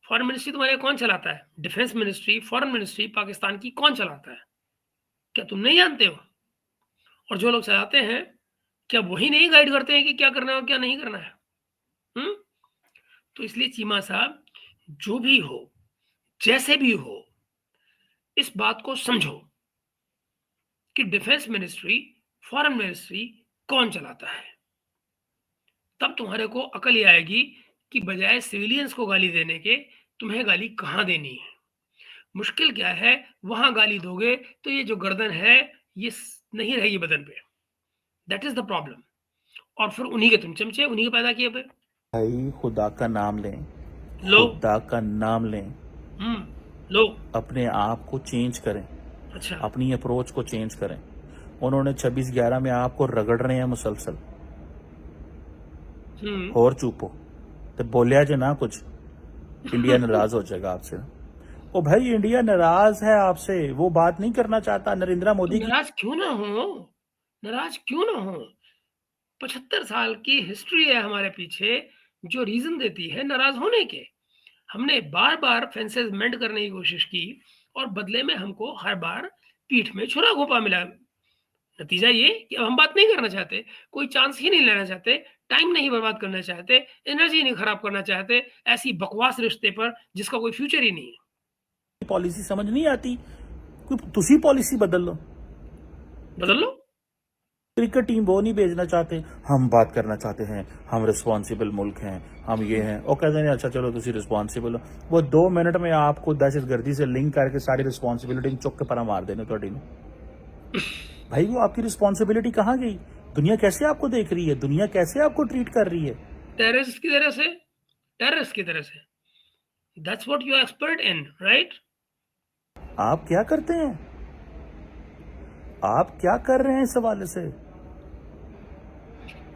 फॉरेन मिनिस्ट्री तुम्हारे यहाँ कौन चलाता है? Defence ministry, foreign ministry Pakistan की कौन चलाता है? क्या तुम नहीं जानते हो? और जो लोग चलाते हैं, क्या वही नहीं गाइड करते हैं कि क्या करना है और क्या नहीं करना है? हुँ? तो इसलिए चीमा साहब, जो भी हो, जैसे भी हो, इस बात को समझो कि डिफेंस मिनिस्ट्री, फॉरेन मिनिस्ट्री कौन चलाता है। तब तुम्हारे को अकल ये आएगी कि बजाय सिविलियंस को गाली देने के, तुम्हें गाली कहाँ देनी है। मुश्किल क्या है, वहाँ गाली दोगे तो ये जो गर्दन है, ये नहीं रहेगी बदन पे। That is the problem. और फिर उन्हीं के तुम चमचे, उन्हीं के पैदा किए फिर। भाई खुदा का नाम लें, लो। खुदा का नाम लें, हुँ, लो। अपने आप को चेंज करें, अच्छा। अपनी अप्रोच को चेंज करें। उन्होंने 26/11 में आपको रगड़ रहे हैं मुसलसल। हुँ। और चुप हो तो बोलिया जो ना कुछ, इंडिया नाराज हो जाएगा आपसे। ओ भाई, इंडिया नाराज है आपसे, वो बात नहीं करना चाहता नरेंद्र तो मोदी की। नाराज़ क्यों ना हो? नाराज़ क्यों ना हो? 75 साल की हिस्ट्री है हमारे पीछे, जो रीज़न देती है नाराज़ होने के। हमने बार-बार फेंसेस मेंड करने की कोशिश की और बदले में हमको हर बार पीठ में छुरा घोंपा मिला। नतीजा ये कि अब हम बात नहीं करना चाहते, कोई चांस ही नहीं लेना चाहते, टाइम नहीं बर्बाद करना चाहते, एनर्जी नहीं खराब करना चाहते, ऐसी बकवास रिश्ते पर जिसका कोई फ्यूचर ही नहीं है। पॉलिसी समझ नहीं आती, कोई तुसी पॉलिसी बदल लो। बदल लो। क्रिकेट टीम वो नहीं भेजना चाहते, हम बात करना चाहते हैं, हम रिस्पॉन्सिबल मुल्क हैं, हम ये हैं। और कहते हैं अच्छा चलो तुसी रिस्पॉन्सिबल हो। वो 2 मिनट में आपको दहशतगर्दी से लिंक करके सारी रिस्पॉन्सिबिलिटी चुक के परा मार देने थोड़ी ने। भाई वो आपकी रिस्पॉन्सिबिलिटी कहाँ गई? दुनिया कैसे आपको देख रही है? दुनिया कैसे आपको ट्रीट कर रही है? टेररिस्ट की तरह से, टेररिस्ट की तरह से। That's what you are expert in, right? आप क्या करते हैं? आप क्या कर रहे हैं इस हवाले से?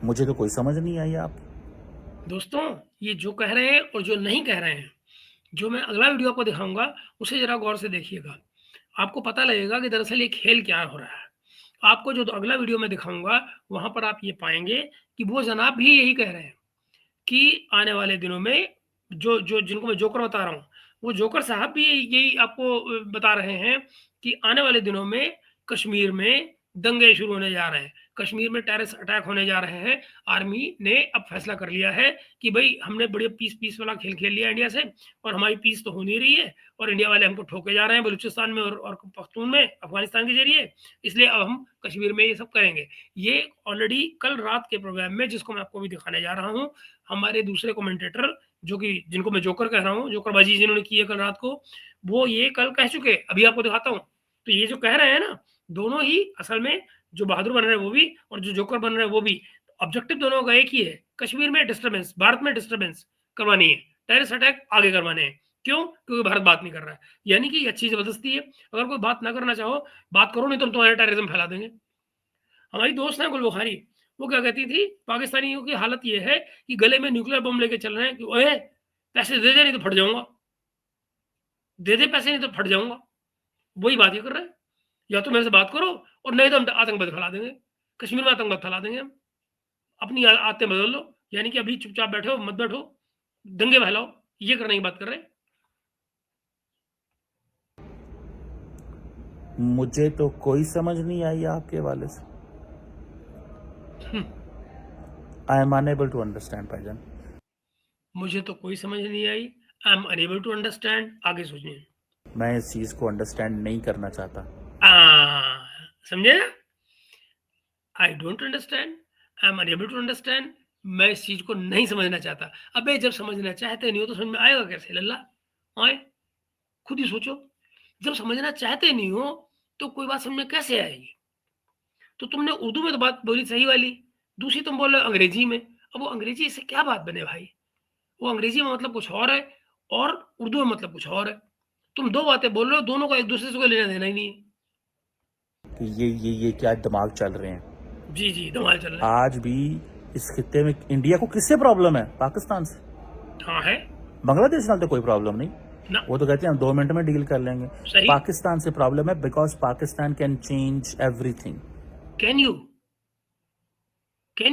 मुझे तो कोई समझ नहीं आई आप। दोस्तों, ये जो कह रहे हैं और जो नहीं कह रहे हैं, जो मैं अगला वीडियो आपको दिखाऊँगा, उसे ज़रा गौर से देखिएगा। आपको पता लगेगा कि दरअसल ये खेल क्या हो रहा है। आपको जो अगला वीडियो मैं दिखाऊँगा, वहाँ पर आप ये पाएँगे कि वो जनाब भी यही कह रहे हैं कि आने वाले दिनों में जो जो जिनको मैं जोकर बता रहा हूँ, वो जोकर साहब भी यही आपको बता रहे हैं कि आने वाले दिनों में कश्मीर में दंगे शुरू होने जा रहे हैं। कश्मीर में टेररिस्ट अटैक होने जा रहे हैं। आर्मी ने अब फैसला कर लिया है कि भई हमने बढ़िया पीस वाला खेल खेल लिया इंडिया से और हमारी पीस तो हो नहीं रही है और इंडिया वाले हमको ठोके जा रहे हैं बलूचिस्तान में और पख्तून में, अफ़गानिस्तान के ज़रिए। इसलिए अब हम कश्मीर में ये सब करेंगे। ये ऑलरेडी कल रात के प्रोग्राम में जिसको मैं आपको अभी दिखाने जा रहा हूँ, हमारे दूसरे कमेंटेटर जो कि जिनको मैं जोकर कह रहा हूँ, जोकरबाजी जिन्होंने की है कल रात को, वो ये कल कह चुके हैं। अभी आपको दिखाता हूँ। तो ये जो कह रहे हैं ना, दोनों ही असल में जो बहादुर बन रहे हैं वो भी और जो जोकर बन रहे हैं वो भी, ऑब्जेक्टिव दोनों का एक ही है, कश्मीर में डिस्टर्बेंस, भारत में डिस्टर्बेंस करवानी है, टेररिस्ट अटैक आगे करवाने हैं। क्यों? क्योंकि भारत बात नहीं कर रहा है। यानी कि ये अच्छी ज़बरदस्ती है। अगर कोई बात ना करना चाहो, बात करो नहीं तो हम तुम्हारे टेररिज्म फैला देंगे। हमारी दोस्त है गुल बुखारी, वो क्या कहती थी, पाकिस्तानियों की हालत ये है कि गले में न्यूक्लियर बम लेके चल रहे हैं कि ओए! पैसे दे दे नहीं तो फट जाऊँगा। दे दे पैसे नहीं तो फट जाऊँगा। वही बात ये कर रहे हैं। या तो मेरे से बात करो और नहीं तो हम आतंकवाद फैला देंगे। कश्मीर में आतंकवाद फैला देंगे हम। अपनी आदतें बदल लो, यानी कि अभी चुपचाप बैठो, मत बैठो, दंगे फैलाओ, ये करने की बात कर रहे हैं। मुझे तो कोई समझ नहीं आई आपके हवाले से। I am unable to understand भाईजान। मुझे तो कोई समझ नहीं आई। I am unable to understand. आगे सोचिए। मैं इस चीज को अंडरस्टैंड नहीं करना चाहता। समझे ना? I don't understand, I am unable to understand. मैं इस चीज को नहीं समझना चाहता। अबे जब समझना चाहते नहीं हो तो समझ में आएगा कैसे लल्ला? आए, खुद ही सोचो। जब समझना चाहते नहीं हो तो कोई बात समझ में कैसे आएगी? तो तुमने उर्दू में तो बात बोली सही वाली, दूसरी तुम बोल रहे हो अंग्रेजी में। अब वो अंग्रेजी से क्या बात बने भाई? वो अंग्रेजी में मतलब कुछ और है और उर्दू में मतलब कुछ और है। तुम दो बातें बोल रहे हो, दोनों का एक दूसरे से कोई लेना देना ही नहीं है। कि ये क्या दिमाग चल रहे हैं। जी जी, धमाल चल रहा है। आज भी इस खित्ते में इंडिया को किससे प्रॉब्लम है? पाकिस्तान से। हाँ है बांग्लादेश नाल तो कोई प्रॉब्लम नहीं। ना। वो तो कहते हैं हम 2 मिनट में डील कर लेंगे। सही। पाकिस्तान से प्रॉब्लम है because Pakistan can change everything. Can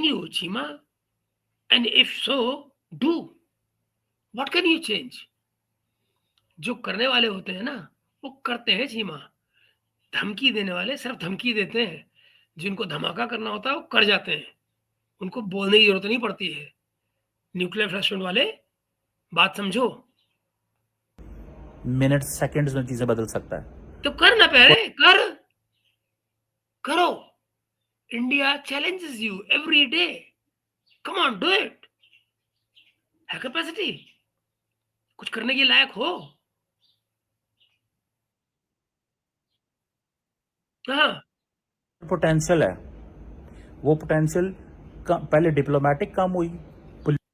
you Cheema? And if so, do what can you change? जो करने वाले होते हैं ना, वो करते हैं चीमा। धमकी देने वाले सिर्फ धमकी देते हैं। जिनको धमाका करना होता है वो कर जाते हैं। उनको बोलने की जरूरत नहीं पड़ती है। न्यूक्लियर फ्लैशपॉइंट वाले, बात समझो। मिनट सेकंड्स में चीजें बदल सकता है। तो कर ना पहले, करो। India challenges you every day. Come on, do it. है कैपेसिटी, कुछ करने के लायक हो। हाँ, पोटेंशियल है। वो पोटेंशियल पहले डिप्लोमेटिक काम हुई।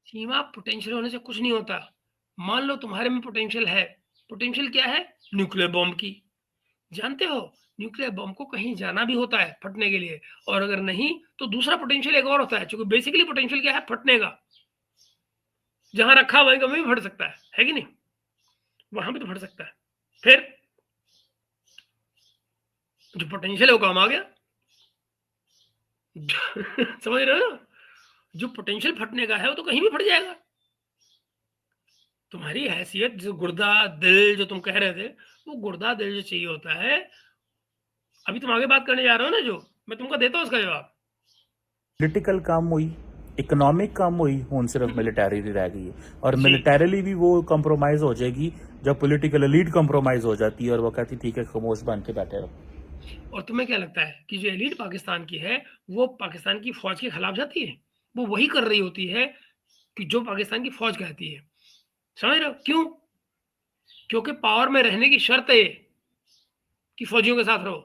सीमा पोटेंशियल होने से कुछ नहीं होता। मान लो तुम्हारे में पोटेंशियल है। पोटेंशियल क्या है? न्यूक्लियर बॉम्ब की। जानते हो, न्यूक्लियर बॉम्ब को कहीं जाना भी होता है फटने के लिए, और अगर नहीं तो दूसरा पोटेंशियल एक और होता है। क्योंकि बेसिकली पोटेंशियल क्या है? फटने का। जहां रखा हुआ है वहीं भी फट सकता है कि नहीं? वहां भी तो फट सकता है। फिर जो पोटेंशियल है वो काम आ गया। समझ रहे हो ना? जो पोटेंशियल फटने का है वो तो कहीं भी फट जाएगा। तुम्हारी हैसियत, जो गुर्दा दिल जो तुम कह रहे थे, वो गुर्दा दिल जो चाहिए होता है। अभी तुम आगे बात करने जा रहे हो ना, जो मैं तुमको देता हूँ उसका जवाब। पॉलिटिकल काम हुई, इकोनॉमिक काम हुई, हुन सिर्फ मिलिटरी रह गई है। और जी। मिलिटरीली भी वो कंप्रोमाइज हो जाएगी जब पॉलिटिकल एलीट कंप्रोमाइज हो जाती है और वो कहती ठीक है खामोश बन के बैठे रहो। और तुम्हें क्या लगता है कि जो एलीट पाकिस्तान की है वो पाकिस्तान की फौज के खिलाफ जाती है? वो वही कर रही होती है कि जो पाकिस्तान की फौज कहती है। समझ रहे हो क्यों? क्योंकि पावर में रहने की शर्त है कि फौजियों के साथ रहो।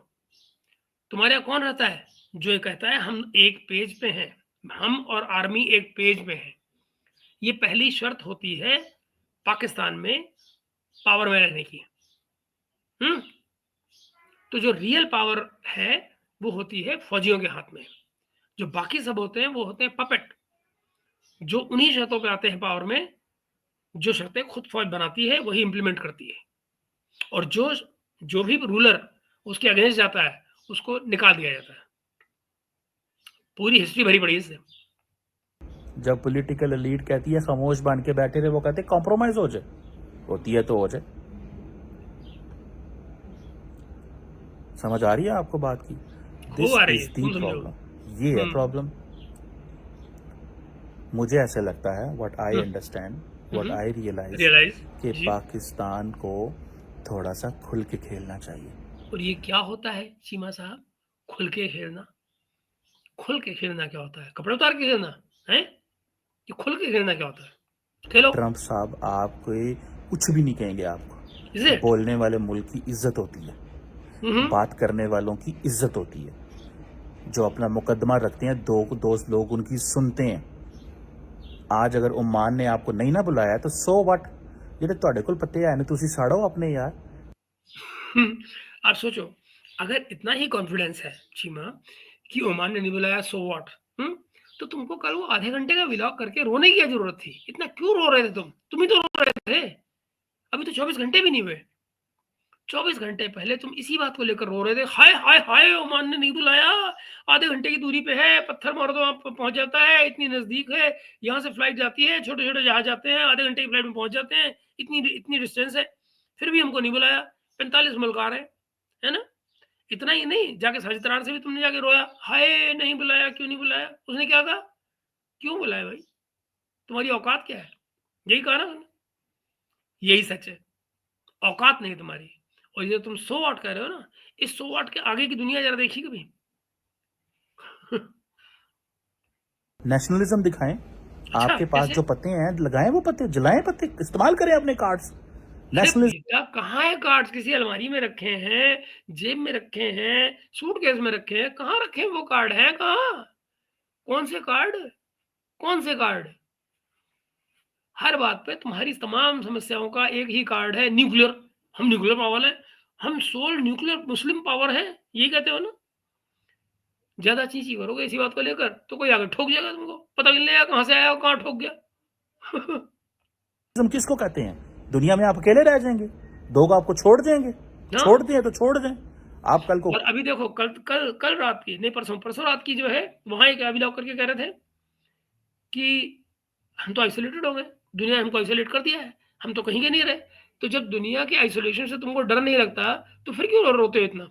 तुम्हारे यहाँ कौन रहता है जो ये कहता है हम एक पेज पे हैं, हम और आर्मी एक पेज पे हैं? ये पहली शर्त होती है पाकिस्तान में पावर में रहने की। तो जो रियल पावर है वो होती है फौजियों के हाथ में। जो बाकी सब होते हैं वो होते हैं पपेट, जो उन्हीं शर्तों पे आते हैं पावर में जो शर्तें खुद फौज बनाती है वही इंप्लीमेंट करती है। और जो भी रूलर उसके अगेंस्ट जाता है उसको निकाल दिया जाता है। पूरी हिस्ट्री भरी पड़ी इससे। जब पॉलिटिकल एलीट कहती है खामोश बन के बैठे रहे, वो कहते हैं कॉम्प्रोमाइज हो जाए। होती है तो हो जाए। समझ आ रही है आपको बात की? दिस हो आ रही इज है, दी तुम समझो। प्रॉब्लम। ये है प्रॉब्लम। मुझे ऐसे लगता है what I understand, what I realise realise कि जी। पाकिस्तान को थोड़ा सा खुल के खेलना चाहिए। और ये क्या होता है चीमा साहब? खुल के खेलना? खुल के खेलना क्या होता है? कपड़े उतार के खेलना है? ये खुल के खेलना क्या होता है? खेलो। ट्रंप साहब आपको कुछ भी नहीं कहेंगे। आपको इज इट? बोलने वाले मुल्क की इज्जत होती है, बात करने वालों की इज्जत होती है, जो अपना मुकदमा रखते हैं दोस्त लोग उनकी सुनते हैं। आज अगर ओमान ने आपको नहीं ना बुलाया तो सो व्हाट, ਜਿਹੜੇ ਤੁਹਾਡੇ ਕੋਲ पत्ते है ਤੁਸੀਂ ਸਾੜੋ अपने यार। आप सोचो, अगर इतना ही कॉन्फिडेंस है चीमा कि ओमान ने नहीं बुलाया सो व्हाट, तो तुमको कल वो आधे घंटे का व्लॉग करके रोने की क्या जरूरत थी? इतना क्यों रो रहे थे तुम ही तो रो रहे थे। अभी तो 24 घंटे भी नहीं हुए। 24 घंटे पहले तुम इसी बात को लेकर रो रहे थे, हाय हाय हाय ओमान ने नहीं बुलाया, आधे घंटे की दूरी पे है, पत्थर मार दो आप पहुंच जाता है, इतनी नजदीक है, यहाँ से फ्लाइट जाती है, छोटे छोटे जहाज जाते हैं, आधे घंटे की फ्लाइट में पहुंच जाते हैं, इतनी इतनी डिस्टेंस है, फिर भी हमको नहीं बुलाया। 45 मुल्क आ रहे हैं, है ना? इतना ही नहीं, जाके साजिदरार से भी तुमने जाके रोया, हाय नहीं बुलाया, क्यों नहीं बुलाया? उसने क्या कहा? क्यों बुलाया भाई? तुम्हारी औकात क्या है? यही कहा ना उसने। यही सच है, औकात नहीं है तुम्हारी। और ये तुम 100 वाट कह रहे हो ना, इस 100 वाट के आगे की दुनिया जरा देखी कभी? नेशनलिज्म दिखाएं। अच्छा, आपके पास कैसे? जो पत्ते हैं लगाएं, वो पत्ते जलाएं, पत्ते इस्तेमाल करें अपने कार्ड्स। अरे नेशनलिज्म बेटा, कहाँ है कार्ड्स? किसी अलमारी में रखे हैं, जेब में रखे हैं, सूटकेस में रखे हैं, कहाँ रखे हैं वो कार्ड? हैं कहाँ? कौन से कार्ड? कौन से कार्ड? हर बात पे तुम्हारी तमाम समस्याओं का एक ही कार्ड है, न्यूक्लियर। हम न्यूक्लियर पावर हैं, हम सोल न्यूक्लियर मुस्लिम पावर हैं, यही कहते हो ना? ज़्यादा चींची करोगे इसी बात को लेकर, तो कोई आके ठोक जाएगा तुमको, पता भी नहीं लगेगा कहाँ से आया और कहाँ ठोक गया। किसको कहते हैं? दुनिया में आप अकेले रह जाएंगे, लोग आपको छोड़ देंगे। हाँ, छोड़ दिए तो छोड़ दें। आप कल को और अभी देखो कल कल कल रात की नहीं, परसों रात की जो है, वहाँ एक अभिनव करके कह रहे थे कि हम तो आइसोलेटेड हो गए, दुनिया ने हमको आइसोलेट कर दिया है, हम तो कहीं के नहीं रहे। तो जब दुनिया के आइसोलेशन से तुमको डर नहीं लगता, तो फिर क्यों रोते हो इतना?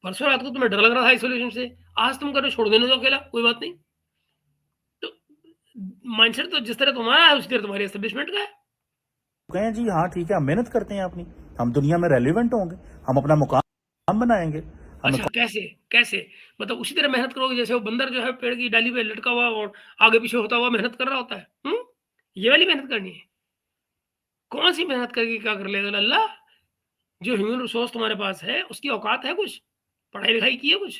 परसों रात को तुम्हें डर लग रहा था आइसोलेशन से, आज तुम कह रहे हो छोड़ देने दो अकेला, कोई बात नहीं। तो माइंडसेट तो जिस तरह तुम्हारा है, उसी तरह तुम्हारे एस्टेब्लिशमेंट का है। कहें जी हाँ ठीक है, हम मेहनत करते हैं अपनी, हम दुनिया में रेलिवेंट होंगे, हम अपना मुकाम बनाएंगे, हमें अच्छा, कैसे? कैसे? मतलब उसी तरह मेहनत करोगे जैसे वो बंदर जो है पेड़ की डाली पे लटका हुआ और आगे पीछे होता हुआ मेहनत कर रहा होता है। ये वाली मेहनत करनी है? कौन सी मेहनत करके क्या कर लेगा अल्लाह? जो ह्यूमन रिसोर्स तुम्हारे पास है, उसकी औकात है कुछ? पढ़ाई लिखाई की है कुछ?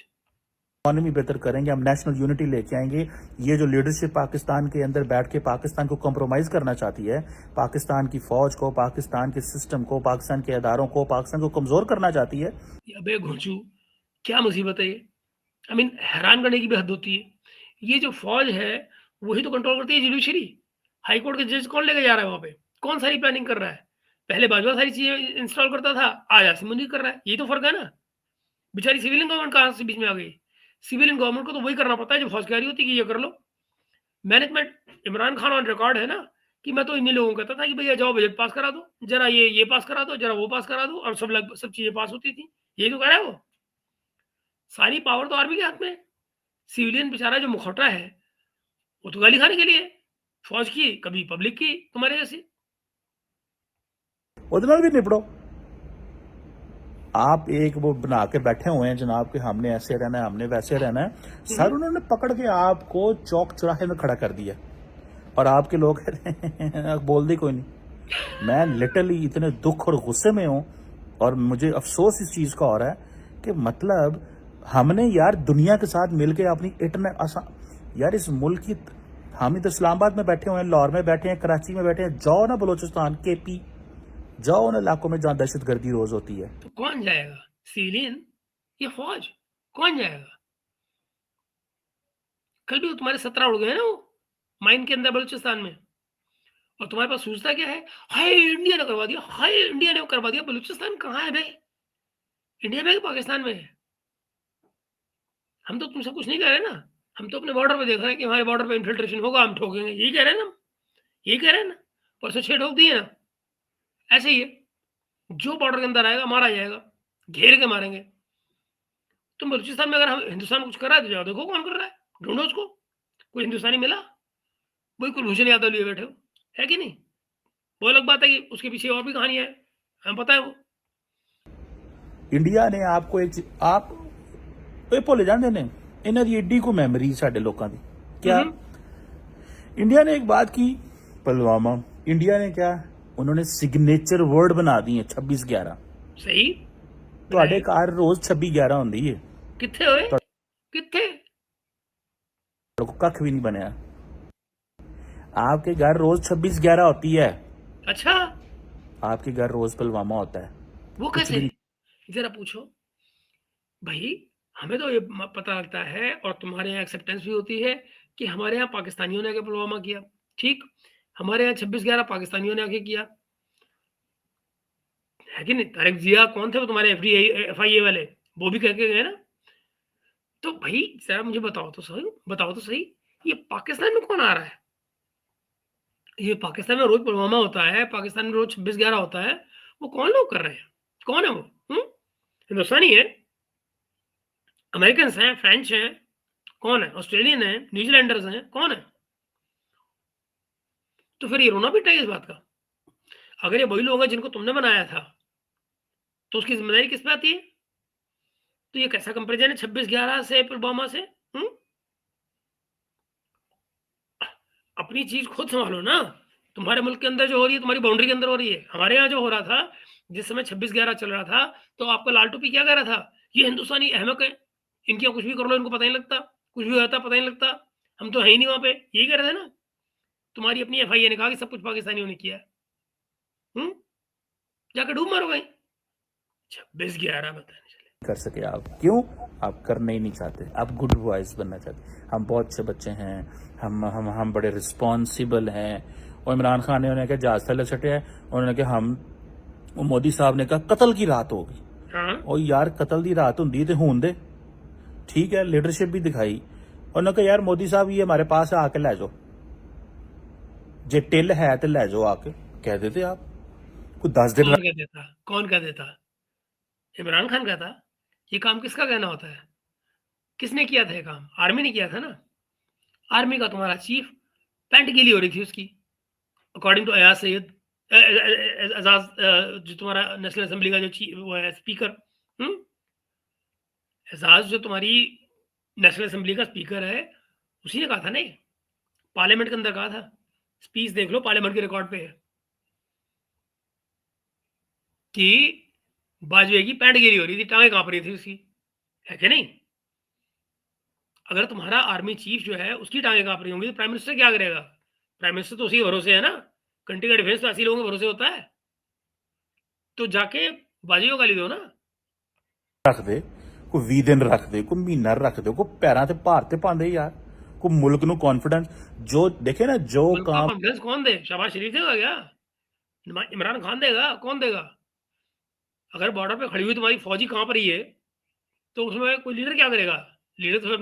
इकोनॉमी बेहतर करेंगे, हम नेशनल यूनिटी लेके आएंगे। ये जो लीडरशिप पाकिस्तान के अंदर बैठ के पाकिस्तान को कॉम्प्रोमाइज करना चाहती है, पाकिस्तान की फौज को, पाकिस्तान के सिस्टम को, पाकिस्तान के इदारों को, पाकिस्तान को कमजोर करना चाहती है। अबे घोंचू, क्या मुसीबत है ये? आई मीन हैरान करने की भी हद होती है। ये जो फ़ौज है, वही तो कंट्रोल करती है जुडिशरी। हाई कोर्ट के जज कौन लेके जा रहा है वहाँ पे? कौन सारी प्लानिंग कर रहा है? पहले बाजवा सारी चीज़ें इंस्टॉल करता था, आज आसिम मुनीर कर रहा है। यही तो फ़र्क है ना। बेचारी सिविलियन गवर्नमेंट कहाँ से बीच में आ गई? सिविलियन गवर्नमेंट को तो वही करना पड़ता है जो फ़ौज कह रही होती है कि ये कर लो। Management Imran Khan on record है ना कि मैं तो इन्हीं लोगों को कहता था कि भैया जाओ बजट पास करा दो, ज़रा ये पास करा दो, ज़रा वो पास करा दो, और सब चीज़ें पास होती थी। यही तो कह रहा है वो। सारी पावर तो आर्मी के हाथ में है। सिविलियन बेचारा जो मुखौटा है, वो तो गाली खाने के लिए है। फौज की, कभी पब्लिक की, तुम्हारे जैसी। उधर भी निपटो। आप एक वो बना के बैठे हुए हैं जनाब कि हमने ऐसे रहना है, हमने वैसे रहना है। सर उन्होंने पकड़ के आपको चौक चौराहे में खड़ा कर दिया और आपके लोग बोल दी कोई नहीं। मैं लिटरली इतने दुख और गुस्से में हूं और मुझे अफसोस इस चीज का हो रहा है कि मतलब हमने यार दुनिया के साथ मिलके अपनी इंटरनेट यार इस मुल्क की, हम ही तो इस्लामाबाद में बैठे हुए हैं, लाहौर में बैठे हैं, कराची में बैठे हैं, जाओ ना बलोचिस्तान केपी, जाओ उन इलाकों में जहां दहशतगर्दी रोज होती है। तो कौन जाएगा? सिविलियन या फौज? कौन जाएगा? कल भी तो तुम्हारे 17 उड़ गए ना वो माइन के अंदर बलूचिस्तान में। और तुम्हारे पास सूझता क्या है? हाय इंडिया ने करवा दिया, हाय इंडिया ने करवा दिया। बलूचिस्तान कहाँ है बे? इंडिया में है कि पाकिस्तान में है? हम तो तुमसे कुछ नहीं कह रहे ना। हम तो अपने बॉर्डर पे देख रहे हैं कि हमारे बॉर्डर पे इन्फिल्ट्रेशन होगा, हम ठोकेंगे, यही कह रहे हैं ना हम। यही कह रहे हैं ना। परसों 6 ठोक दिए ना। ऐसे ही है, जो बॉर्डर के अंदर आएगा मारा जाएगा, घेर के मारेंगे। तुम बलूचिस्तान में अगर हम हिंदुस्तान कुछ कर रहा है तो जाओ देखो कौन कर रहा है, ढूंढो उसको। कोई हिंदुस्तानी मिला? वही कुलभूषण यादव लिए बैठे हो, है कि नहीं? वो अलग बात है कि उसके पीछे और भी कहानियां है, हमें पता है वो। इंडिया ने आपको एक आप ਇਹ ਭੁੱਲ ਜਾਂਦੇ ਨੇ ਇਹਨਾਂ ਦੀ ਏਡੀ ਕੋ ਮੈਮਰੀ ਸਾਡੇ ਲੋਕਾਂ ਦੀ क्या इंडिया ने एक बात की पुलवामा इंडिया ने क्या उन्होंने सिग्नेचर वर्ड बना दिए 26/11 सही ਤੁਹਾਡੇ ਘਰ ਰੋਜ਼ 26/11 ਹੁੰਦੀ ਹੈ कितने होए? कितने? को कख भी नहीं बनया आपके घर रोज 26/11 होती है अच्छा, आपके घर रोज पुलवामा होता है वो कुछ कैसे? भी जरा पूछो भाई। हमें तो ये पता लगता है और तुम्हारे यहाँ एक्सेप्टेंस भी होती है कि हमारे यहाँ पाकिस्तानियों ने आके पुलवामा किया। ठीक, हमारे यहाँ 26/11 पाकिस्तानियों ने आके किया। है कि नहीं? तारिक ज़िया कौन थे वो तुम्हारे एफआईए वाले? वो भी कह के गए ना। तो भाई ज़रा मुझे बताओ तो सही, ये पाकिस्तान में कौन आ रहा है? ये पाकिस्तान में रोज़ पुलवामा होता है, पाकिस्तान में रोज़ 26/11 होता है, वो कौन लोग कर रहे हैं? कौन है वो? हुँ? हिंदुस्तानी है, अमेरिकन्स हैं, फ्रेंच हैं, कौन है? ऑस्ट्रेलियन है, न्यूज़ीलैंडर्स हैं, कौन है? तो फिर ये रोना पिटा है इस बात का। अगर ये वही लोग हैं जिनको तुमने बनाया था, तो उसकी ज़िम्मेदारी किस पे आती है? तो ये कैसा कंपैरिज़न है 26/11 से पुलवामा से? हुँ? अपनी चीज़ खुद सँभालो ना। तुम्हारे मुल्क के अंदर जो हो रही है, तुम्हारी बाउंड्री के अंदर हो रही है। हमारे यहाँ जो हो रहा था, जिस समय 26/11 चल रहा था, तो आपका लाल टोपी क्या कह रहा था? ये हिंदुस्तानी अहमक हैं, इनके यहाँ कुछ भी कर लो, इनको पता नहीं लगता, कुछ भी होता पता नहीं लगता, हम तो है ही नहीं वहाँ पे, यही कह रहे थे ना? तुम्हारी अपनी एफआईए ने कहा कि सब कुछ पाकिस्तानियों ने किया है। हुँ? जाकर डूब मरो कहीं। 26/11 बताने चले। कर सके आप क्यों? आप करना ही नहीं चाहते, आप गुड बॉयज बनना चाहते। हम बहुत अच्छे बच्चे हैं, हम बड़े रिस्पॉन्सिबल हैं। और इमरान खान ने उन्हें कहा जहाज थले सटे है, उन्होंने कहा हम, मोदी साहब ने कहा कतल की रात होगी। हाँ। और यार कतल की रात होंगी तो होन दे, ठीक है, लीडरशिप भी दिखाई। उन्होंने कहा यार मोदी साहब ये हमारे पास आके लै जाओ, जे टिल है तो लै जाओ आके, कह देते आप। कोई 10 दिन कौन कह देता? कौन कह देता? इमरान खान कहता? ये काम किसका कहना होता है? किसने किया था ये काम? आर्मी ने किया था ना। आर्मी का तुम्हारा चीफ, पैंट गीली हो रही थी उसकी, अकॉर्डिंग टू अयाज सैयद, एजाज, जो तुम्हारा नेशनल असेंबली का जो वो है स्पीकर। एजाज जो तुम्हारी नेशनल असेंबली का स्पीकर है, उसी ने कहा था ना ये, पार्लियामेंट के अंदर कहा था। स्पीच देख लो, पार्लियामेंट के रिकॉर्ड पे है कि वाजपेयी की पैंट गीली हो रही थी, टांगे कांप रही थी उसकी, है कि नहीं? अगर तुम्हारा आर्मी चीफ जो है उसकी टांगे कांप रही होंगी तो प्राइम मिनिस्टर क्या करेगा? प्राइम मिनिस्टर तो उसी भरोसे है ना, कंट्री का डिफेंस तो ऐसे लोगों के भरोसे होता है। तो जाके बाजियों गाली दो ना। रख दे, कोई 20 दिन रख दे, कोई महीना रख दे, कोई पैरां ते भार ते पांदे यार, कोई मुल्क नु कॉन्फिडेंस जो देखे ना, जो मुल्क का काम कॉन्फिडेंस कौन दे? शहबाज शरीफ देगा क्या? इमरान खान देगा? कौन देगा? अगर बॉर्डर पे खड़ी हुई तुम्हारी फौजी कांप रही है, तो उसमें कोई लीडर क्या करेगा? लीडर तो फिर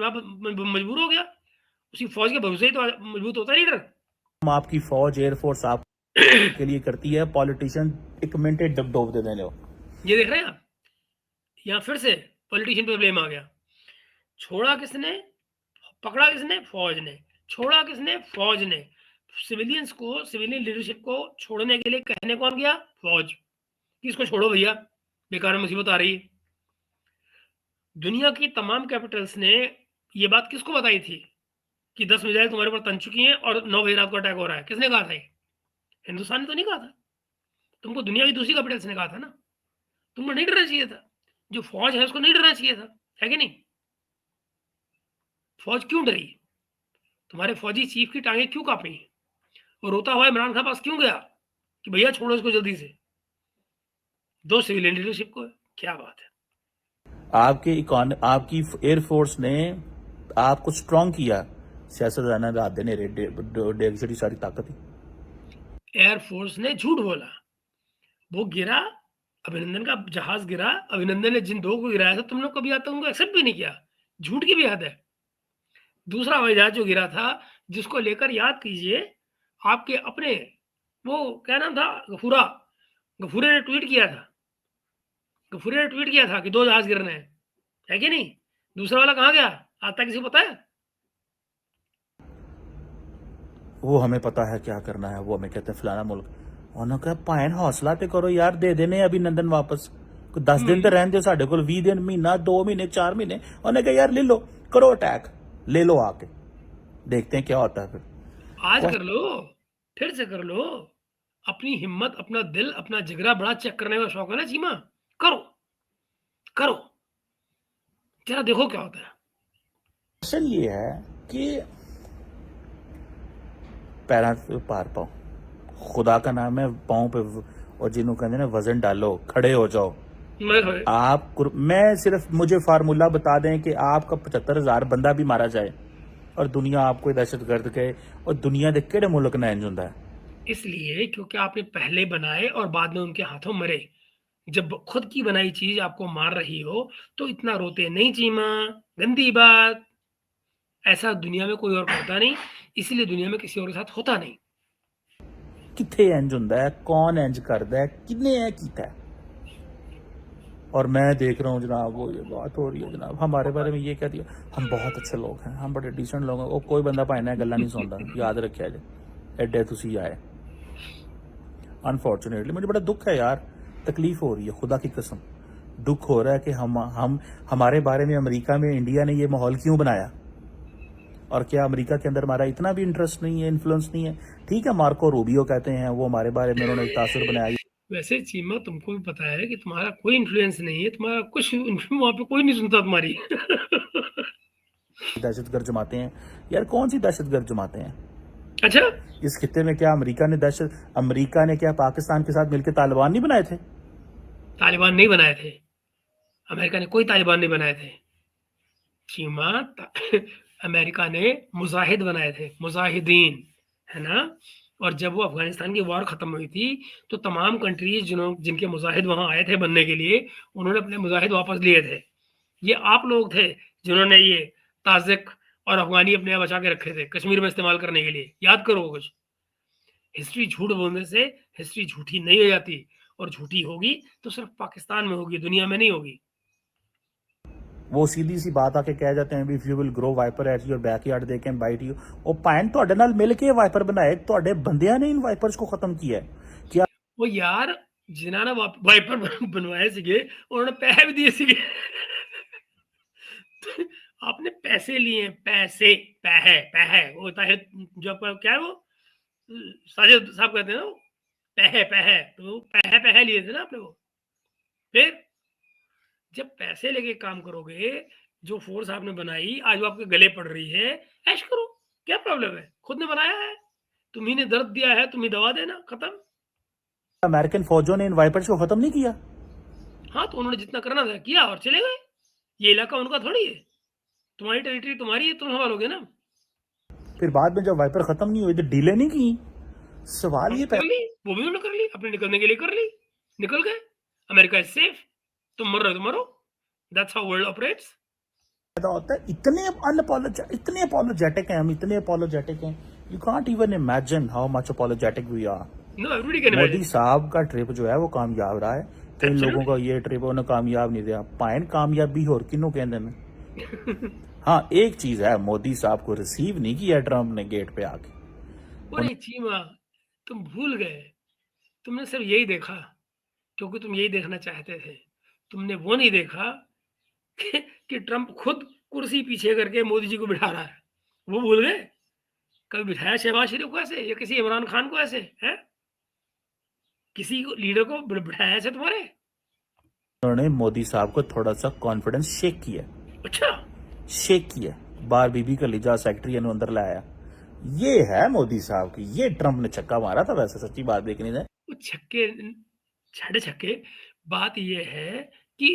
मजबूर हो गया, उसी फौज के भरोसे ही तो मजबूत होता है लीडर। आपकी फौज एयरफोर्स आप के लिए करती है, पॉलिटिशियन 1 मिनट डोब दे देने हो। ये देख रहे हैं आप, यहाँ फिर से पॉलिटिशियन पे ब्लेम आ गया। छोड़ा किसने? पकड़ा किसने? फौज ने। छोड़ा किसने? फौज ने। सिविलियंस को, सिविलियन लीडरशिप को छोड़ने के लिए कहने कौन गया? फौज, कि इसको छोड़ो भैया, बेकार में मुसीबत आ रही है। दुनिया की तमाम कैपिटल्स ने ये बात किसको बताई थी कि 10 मिसाइल तुम्हारे ऊपर तन चुकी हैं और 9 बजे रात को अटैक हो रहा है? किसने कहा था ये? हिंदुस्तान ने तो नहीं कहा था, तुमको दुनिया की दूसरी कैपिटल्स ने कहा था ना। तुमको नहीं डरना चाहिए था, जो फौज है उसको नहीं डरना चाहिए था, है कि नहीं? फौज क्यों डरी? तुम्हारे फौजी चीफ की टांगे क्यों कांप रही? वो रोता हुआ इमरान खान पास क्यों गया कि भैया छोड़ो इसको जल्दी से? दो सिविलियन लीडरशिप को। क्या बात है। आपकी एयरफोर्स ने आपको स्ट्रांग किया, सियासतदाना रात देने डेग छड़ी सारी ताकत ही। एयरफोर्स ने झूठ बोला, वो गिरा, अभिनंदन का जहाज गिरा, अभिनंदन ने जिन 2 को गिराया था तुम लोग कभी आता उनको एक्सेप्ट भी नहीं किया, झूठ की भी हद है। दूसरा हवाई जहाज जो गिरा था, जिसको लेकर याद कीजिए आपके अपने, वो क्या नाम था, गफूरा, गफूरे ने ट्वीट किया था, गफूरे ने ट्वीट किया था कि 2 जहाज गिर रहे हैं, है कि नहीं? दूसरा वाला कहाँ गया? आज तक किसी को पता है? वो हमें पता है क्या करना है, वो हमें कहते हैं फलाना मुल्क। उन्होंने कहा भाएं हौसला ते करो यार, दे देने अभिनंदन वापस, 10 दिन तो रहने दो साढ़े को, 20 दिन, महीना, 2 महीने, 4 महीने। उन्होंने कहा यार ले लो, करो अटैक, ले लो आके, देखते हैं क्या होता है फिर। आज कर लो, फिर से कर लो। अपनी हिम्मत, अपना दिल, अपना जिगरा बड़ा चेक करने का शौक है ना चीमा, करो, करो, जरा देखो क्या होता है। क्वेश्चन ये है कि पैरा पे पार पाओ, खुदा का नाम है, पाँव पे, और जिन्हों कहते ना वजन डालो, खड़े हो जाओ। मैं सिर्फ, मुझे फार्मूला बता दें कि आपका 75,000 बंदा भी मारा जाए और दुनिया आपको दहशतगर्द कहे, और दुनिया के केड़े मुल्क ना इंज हुंदा है? इसलिए क्योंकि आपने पहले बनाए और बाद में उनके हाथों मरे। जब खुद की बनाई चीज आपको मार रही हो तो इतना रोते नहीं चीमा, गंदी बात। ऐसा दुनिया में कोई और करता नहीं, इसीलिए दुनिया में किसी और के साथ होता नहीं। किथे इंज हुंदा है, कौन इंज करदा है, किने है कीता है? और मैं देख रहा हूँ जनाब, वो ये बात हो रही है जनाब, हमारे बारे में ये कह दिया, हम बहुत अच्छे लोग हैं, हम बड़े डिसेंट लोग हैं। वो कोई बंदा भाई ने गल्ला नहीं सुनता, याद रखिया जे एडे तुसी आए। अनफॉर्चुनेटली मुझे बड़ा दुख है यार, तकलीफ हो रही है, खुदा की कसम दुख हो रहा है कि हम हमारे बारे में अमेरिका में इंडिया ने ये माहौल क्यों बनाया। और क्या अमेरिका के अंदर हमारा इतना भी इंटरेस्ट नहीं है, इन्फ्लुएंस नहीं है? ठीक है, मार्को रूबियो कहते हैं, वो हमारे बारे में उन्होंने एक तासुर बनाया। वैसे चीमा तुमको भी पता है कि तुम्हारा कोई इन्फ्लुएंस नहीं है, तुम्हारा कुछ वहां पे कोई नहीं सुनता तुम्हारी। दहशतगर्द जमाते हैं यार, कौन सी दहशतगर्द जमाते हैं अच्छा, इस खित्ते में? क्या अमेरिका ने क्या पाकिस्तान के साथ मिलकर तालिबान नहीं बनाए थे? तालिबान नहीं बनाए थे, अमेरिका ने कोई तालिबान नहीं बनाए थे चीमा। अमेरिका ने मुजाहिद बनाए थे, मुजाहिदीन, है ना। और जब वो अफगानिस्तान की वॉर खत्म हुई थी तो तमाम कंट्रीज जिनके मुजाहिद वहां आए थे बनने के लिए, उन्होंने अपने मुजाहिद वापस लिए थे। ये आप लोग थे जिन्होंने ये ताजिक और अफगानी अपने यहाँ बचा के रखे थे कश्मीर में इस्तेमाल करने के लिए। याद करो कुछ, हिस्ट्री झूठ बोलने से हिस्ट्री झूठी नहीं हो जाती, और झूठी होगी तो सिर्फ पाकिस्तान में होगी, दुनिया में नहीं होगी। वो सीधी सी बात आके कह जाते हैं, if you will grow viper at your backyard they can bite you. ਉਹ ਭੈਣ ਤੁਹਾਡੇ ਨਾਲ ਮਿਲ ਕੇ ਵਾਈਪਰ ਬਣਾਏ, ਤੁਹਾਡੇ ਬੰਦਿਆਂ ਨੇ इन वाइपर्स को खत्म किया है क्या? वो यार जिन्होंने वाइपर बनवाए सीगे उन्होंने पैसे भी दिए सीगे। तो आपने पैसे लिए, पैसे, पैहे पैहे वो होता है जो आपका क्या है वो साजिद साहब कहते हैं ना, पैहे पैहे, तो पैहे पैहे लिए थे ना आपने वो। फिर जब पैसे लेके काम करोगे, जो फोर्स आपने बनाई आज वो आपके गले पड़ रही है, ऐश करो, क्या प्रॉब्लम है? खुद ने बनाया है, तुम्ही ने दर्द दिया है, तुम्ही दवा देना, खत्म। अमेरिकन फौजों ने इन वाइपर्स को खत्म नहीं किया? हाँ, तो उन्होंने जितना करना था किया और चले गए। ये इलाका उनका थोड़ी है, तुम्हारी टेरिटरी तुम्हारी है, तुम संभालोगे ना। फिर बाद में जब वाइपर खत्म नहीं हुई तो डीले नहीं की? सवाल ये कर ली, वो भी उन्होंने कर ली, अपने निकलने के लिए कर ली, निकल गए। अमेरिका इज सेफ, तुम मर रहे हो तो मरो, दैट्स हाउ वर्ल्ड ऑपरेट्स। पैदा होता है। इतने अपोलोजेटिक हैं हम, इतने अपोलोजेटिक हैं, you can't even imagine how much apologetic we are. No, everybody can Modi imagine. साहब का ट्रिप जो है वो कामयाब रहा है, कई लोगों का ये ट्रिप उन्हें कामयाब नहीं दिया। पाइन कामयाबी होर किन्नों कहते हैं। हाँ, एक चीज है, मोदी साहब को रिसीव नहीं किया ट्रंप ने गेट पे आके। अरे चीमा, तुम भूल गए, तुमने सिर्फ यही देखा क्योंकि तुम यही देखना चाहते थे। तुमने वो नहीं देखा कि ट्रंप खुद कुर्सी पीछे करके मोदी जी को बिठा रहा है। वो भूल गए? कभी बिठाया शहबाज शरीफ को ऐसे, या किसी इमरान खान को ऐसे है? किसी लीडर को बिठाया ऐसे तुम्हारे? उन्होंने मोदी साहब को थोड़ा सा कॉन्फिडेंस शेक किया, अच्छा, शेक किया। बार बीबी का लीजा सेक्रेटरी ने अंदर लाया। ये है मोदी साहब की, ये ट्रंप ने छक्का मारा था। वैसे सच्ची बात देखनी जाए, वो छक्के छड़े छक्के, बात ये है कि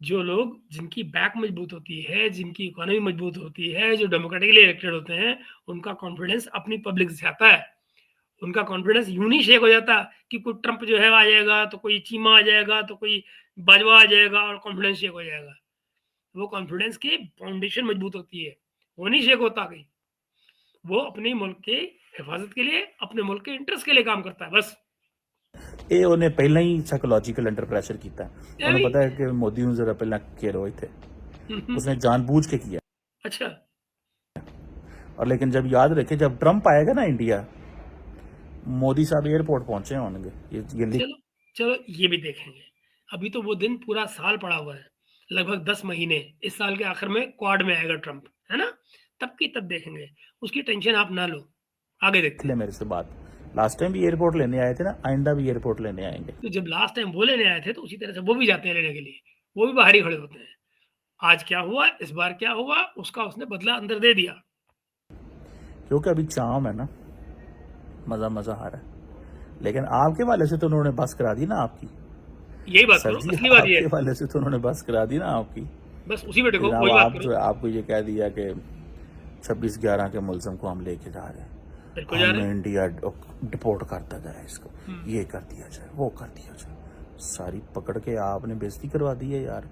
जो लोग जिनकी बैक मजबूत होती है, जिनकी इकोनॉमी मजबूत होती है, जो डेमोक्रेटिकली इलेक्टेड होते हैं, उनका कॉन्फिडेंस अपनी पब्लिक से आता है। उनका कॉन्फिडेंस यूं नहीं शेक हो जाता कि कोई ट्रंप जो है आ जाएगा, तो कोई चीमा आ जाएगा, तो कोई बाजवा आ जाएगा और कॉन्फिडेंस शेक हो जाएगा। वो कॉन्फिडेंस की फाउंडेशन मजबूत होती है, वो नहीं शेक होता कहीं। वो अपने मुल्क के हिफाजत के लिए, अपने मुल्क के इंटरेस्ट के लिए काम करता है, बस। ਇਹ ਉਹਨੇ ਪਹਿਲਾਂ ਹੀ ਸਾਈਕੋਲੋਜੀਕਲ अंडर प्रेशर ਕੀਤਾ। ਉਹਨੂੰ पता है कि मोदी ਨੂੰ जरा ਪਹਿਲਾਂ केयर ਹੋਏ थे, उसने जानबूझ के किया। अच्छा, और लेकिन जब याद रखे, जब ट्रंप आएगा ना इंडिया, मोदी साहब एयरपोर्ट पहुंचे होंगे, ये चलो चलो ये भी देखेंगे। अभी तो वो दिन पूरा साल पड़ा हुआ है, लगभग 10 महीने। इस साल के आखिर में क्वाड में आएगा ट्रंप, है ना, तब की तब देखेंगे, उसकी टेंशन आप ना लो, आगे देखते हैं। मेरे से बात, लास्ट टाइम भी एयरपोर्ट लेने आए थे ना, आइंदा भी एयरपोर्ट लेने आएंगे। तो जब लास्ट टाइम वो लेने आए थे तो उसी तरह से वो भी जाते हैं लेने के लिए, वो भी बाहर ही खड़े होते हैं। आज क्या हुआ, इस बार क्या हुआ, उसका उसने बदला अंदर दे दिया। क्योंकि अभी चाम है ना, मजा मजा आ रहा है। लेकिन आपके वाले से तो उन्होंने बस करा दी ना आपकी। यही बात सर करो, जी, असली बात ये आपके है। वाले से तो उन्होंने बस करा दी ना आपकी। बस उसी बेटे को जनाब, वही बात आप करो। जो आपको ये कह दिया कि 26/11 के मुलजम को हम लेके जा रहे हैं, बिल्कुल जा रहे हमें हैं। इंडिया डिपोर्ट करता जाए, इसको हम्म। ये कर दिया जाए, वो कर दिया जाए, सारी पकड़ के आपने बेइज्जती करवा दी है यार।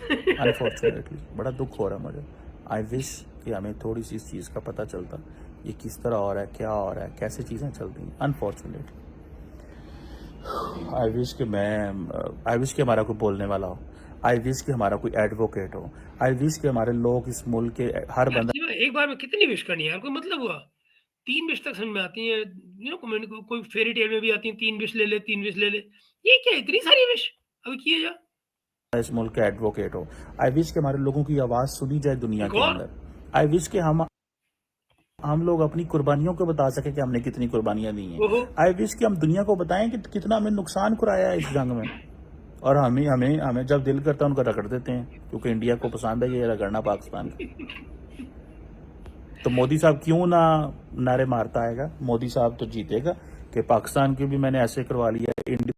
अनफॉर्चुनेटली बड़ा दुख हो रहा है मुझे। आई विश कि हमें थोड़ी सी इस चीज़ का पता चलता, ये किस तरह हो रहा है, क्या हो रहा है, कैसे चीज़ें चलती हैं। अनफॉर्चुनेटली आई विश कि हमारा कोई बोलने वाला हो, आई विश कि हमारा कोई एडवोकेट हो, आई विश कि हमारे लोग इस मुल्क के हर यार बंदा जीवन एक बार में कितनी विश करनी है यार, कोई मतलब हुआ? 3 विश तक समझ में आती हैं, कमेंट कोई फेयरी टेल में भी आती है, 3 विश ले ले, 3 विश ले ले। ये क्या इतनी सारी विश? अभी किए जा। इस मुल्क के एडवोकेट हो। आई विश कि हमारे लोगों की आवाज़ सुनी जाए दुनिया एक के और अंदर। आई विश कि हम लोग अपनी कुर्बानियों को बता सके कि हमने कितनी कुर्बानियां दी हैं। ओहो! आई विश कि हम दुनिया को बताएं कि कितना हमें नुकसान कराया है इस जंग में, और हमें हमें हमें जब दिल करता है उनको रगड़ देते हैं, क्योंकि इंडिया को पसंद है ये रगड़ना पाकिस्तान का। तो मोदी साहब क्यों ना नारे मारता आएगा, मोदी साहब तो जीतेगा कि पाकिस्तान की भी मैंने ऐसे करवा लिया,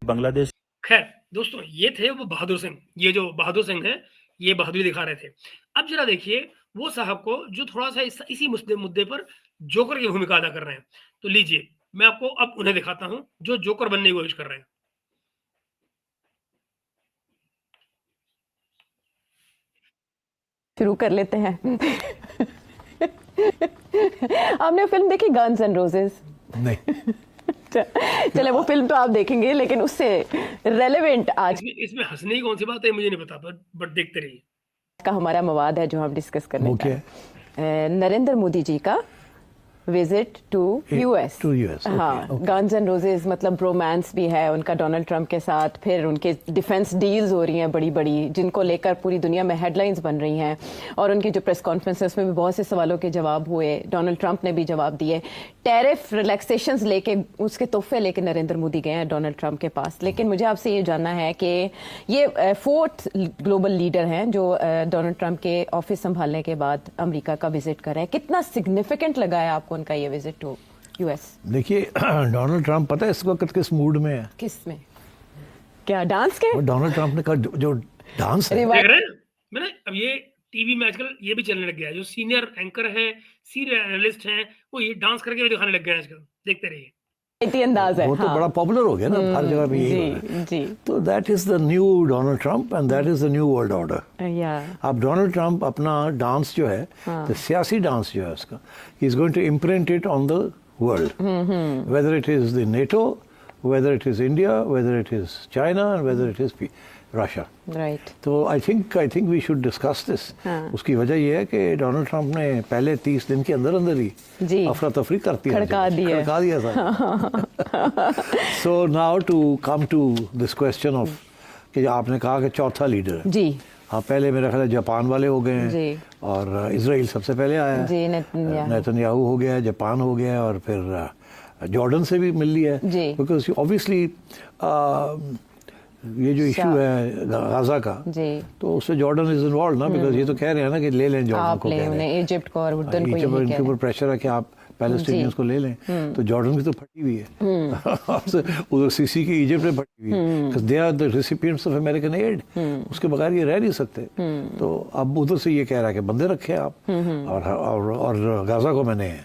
बांग्लादेश। खैर दोस्तों, ये थे वो बहादुर सिंह। ये जो बहादुर सिंह हैं, ये बहादुरी दिखा रहे थे। अब जरा देखिए वो साहब को जो थोड़ा-सा इसी मुद्दे मुद्दे पर जोकर की भूमिका अदा कर रहे हैं। तो लीजिए, मैं आपको अब उन्हें दिखाता हूँ, जो जोकर बनने की कोशिश कर रहे हैं। शुरू कर लेते हैं। आपने फिल्म देखी गन्स एंड रोजेस? नहीं। चले वो फिल्म तो आप देखेंगे, लेकिन उससे रेलेवेंट आज इसमें हँसने की कौन-सी बात है मुझे नहीं पता, बट देखते रहिए। का हमारा मवाद है जो हम डिस्कस करने वो जा क्या रहे हैं। नरेंद्र मोदी जी का visit to US. To US, हाँ, गन्स एंड रोजेस मतलब रोमांस भी है उनका डोनाल्ड ट्रंप के साथ, फिर उनके डिफेंस डील्स हो रही हैं बड़ी बड़ी, जिनको लेकर पूरी दुनिया में हेडलाइंस बन रही हैं, और उनकी जो प्रेस कॉन्फ्रेंस है उसमें भी बहुत से सवालों के जवाब हुए, डोनाल्ड ट्रंप ने भी जवाब दिए। टैरिफ रिलैक्सेशंस लेके, उसके तोहफे लेके नरेंद्र मोदी गए हैं डोनाल्ड ट्रंप के पास। लेकिन मुझे आपसे ये जानना है कि ये फोर्थ ग्लोबल लीडर हैं जो डोनाल्ड ट्रंप के ऑफिस संभालने के बाद अमेरिका का विजिट कर रहे हैं। कितना सिग्निफिकेंट लगा है आपको उनका ये विजिट टू यूएस? देखिए, डोनाल्ड ट्रंप पता है इस वक्त किस मूड में है? किस में? क्या डांस के? और डोनाल्ड ट्रंप ने कहा जो डांस है, देख रहे हैं? मैंने अब ये टीवी में आजकल ये भी चलने लग गया है, जो सीनियर एंकर है, सीनियर एनालिस्ट हैं, वो ये डांस करके भी दिखाने लग गए हैं आजकल। देखते रहिए। इतनी अंदाज है। वो तो हाँ। बड़ा पॉपुलर हो गया ना, हर जगह पे यही हो रहा है। जी तो that is the new Donald Trump and that is the new world order. या अब डोनाल्ड ट्रंप अपना डांस जो है, तो सियासी डांस जो है उसका, he is going to imprint it on the world, whether it is the NATO, whether it is India, whether it is China, and whether it is Russia. Right. तो I think we should discuss this. हाँ। उसकी वजह यह है कि Donald Trump ने पहले 30 दिन के अंदर अंदर जी ही अफरा तफरी खड़का दिया था। So now to come to this question of कि आपने कहा कि चौथा लीडर है। जी हाँ, पहले मेरा ख्याल है जापान वाले हो गए हैं, जी। और इजराइल सबसे पहले आया है, जी, नेतन्याहू। नेतन्याहू हो गया है, जापान हो गया है, और फिर जॉर्डन से भी मिल लिया है, जी। बिकॉज ऑब्वियसली ये जो इशू है गाजा का, जी। तो उससे जॉर्डन इज इन्वॉल्व ना, बिकॉज ये तो कह रहे हैं ना कि ले लें जॉर्डन आप को, ले कह रहे उन्हें हैं इजिप्ट को और उर्दन को, इजिप्ट, यही इनके कह ऊपर रहे प्रेशर है कि आप पैलेस्टीनियंस को ले लें, तो जॉर्डन की तो फटी हुई है, उधर सीसी की इजिप्ट में फटी हुई है, because they are the recipients of American aid, उसके बगैर ये रह नहीं सकते। तो अब उधर से ये कह रहा है कि बंदे रखे आप, और गाजा को मैंने